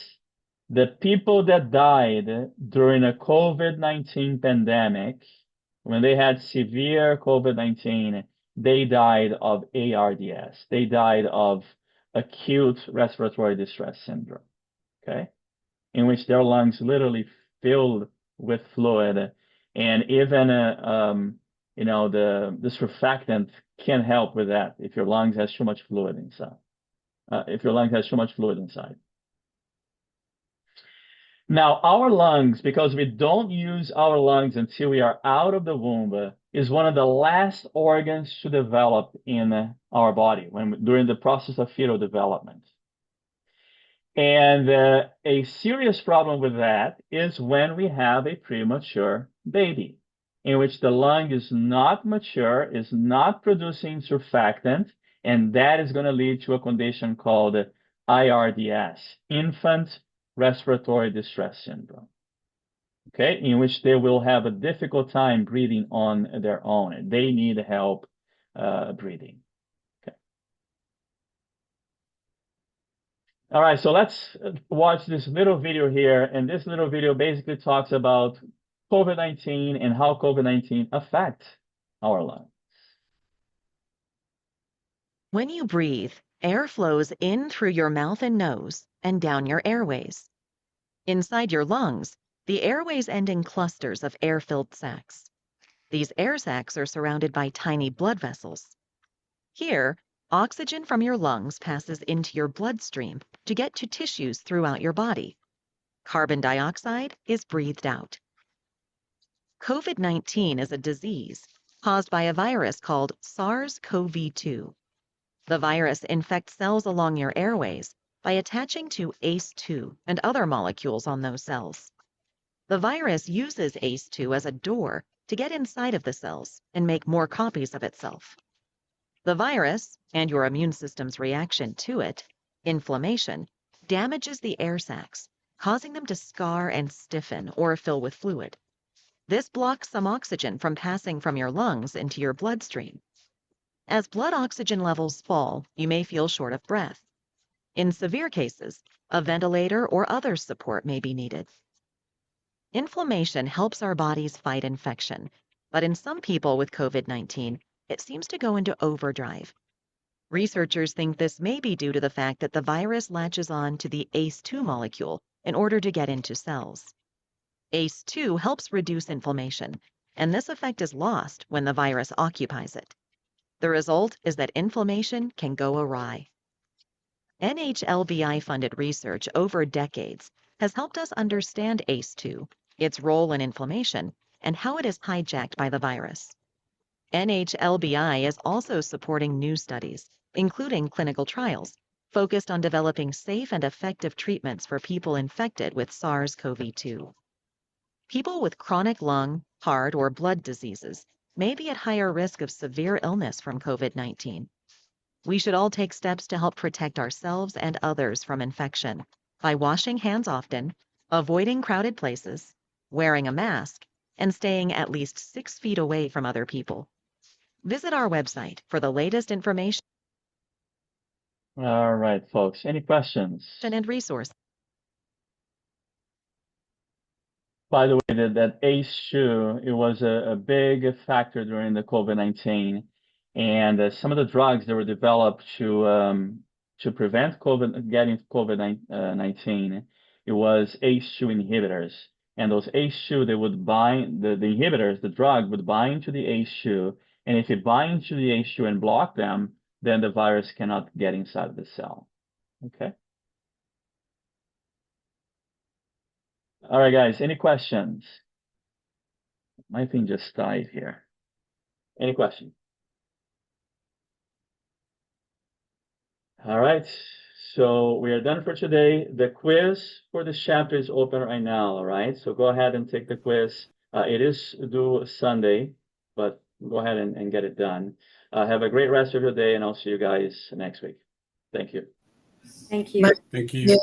the people that died during a COVID-19 pandemic, when they had severe COVID-19, they died of ARDS. They died of acute respiratory distress syndrome, okay? In which their lungs literally filled with fluid. And even, the surfactant can help with that if your lungs has too much fluid inside. Now, our lungs, because we don't use our lungs until we are out of the womb, is one of the last organs to develop in our body during the process of fetal development. And a serious problem with that is when we have a premature baby, in which the lung is not mature, is not producing surfactant, and that is going to lead to a condition called IRDS, infant respiratory distress syndrome, okay, in which they will have a difficult time breathing on their own. They need help breathing. Okay. All right, so let's watch this little video here, and this little video basically talks about COVID-19 and how COVID-19 affects our lungs. When you breathe, air flows in through your mouth and nose and down your airways. Inside your lungs, the airways end in clusters of air-filled sacs. These air sacs are surrounded by tiny blood vessels. Here, oxygen from your lungs passes into your bloodstream to get to tissues throughout your body. Carbon dioxide is breathed out. COVID-19 is a disease caused by a virus called SARS-CoV-2. The virus infects cells along your airways by attaching to ACE2 and other molecules on those cells. The virus uses ACE2 as a door to get inside of the cells and make more copies of itself. The virus, and your immune system's reaction to it, inflammation, damages the air sacs, causing them to scar and stiffen or fill with fluid. This blocks some oxygen from passing from your lungs into your bloodstream. As blood oxygen levels fall, you may feel short of breath. In severe cases, a ventilator or other support may be needed. Inflammation helps our bodies fight infection, but in some people with COVID-19, it seems to go into overdrive. Researchers think this may be due to the fact that the virus latches on to the ACE2 molecule in order to get into cells. ACE2 helps reduce inflammation, and this effect is lost when the virus occupies it. The result is that inflammation can go awry. NHLBI-funded research over decades has helped us understand ACE2, its role in inflammation, and how it is hijacked by the virus. NHLBI is also supporting new studies, including clinical trials, focused on developing safe and effective treatments for people infected with SARS-CoV-2. People with chronic lung, heart, or blood diseases may be at higher risk of severe illness from COVID-19. We should all take steps to help protect ourselves and others from infection by washing hands often, avoiding crowded places, wearing a mask, and staying at least 6 feet away from other people. Visit our website for the latest information All right, folks. Any questions? and resources. By the way, that ACE2, it was a big factor during the COVID-19, and some of the drugs that were developed to prevent getting COVID-19, it was ACE2 inhibitors, and those ACE2 they would bind the inhibitors, the drug would bind to the ACE2, and if it binds to the ACE2 and block them, then the virus cannot get inside the cell. Okay. All right, guys. Any questions? My thing just died here. Any questions? All right. So we are done for today. The quiz for this chapter is open right now. All right. So go ahead and take the quiz. It is due Sunday, but go ahead and get it done. Have a great rest of your day, and I'll see you guys next week. Thank you. Thank you. Thank you.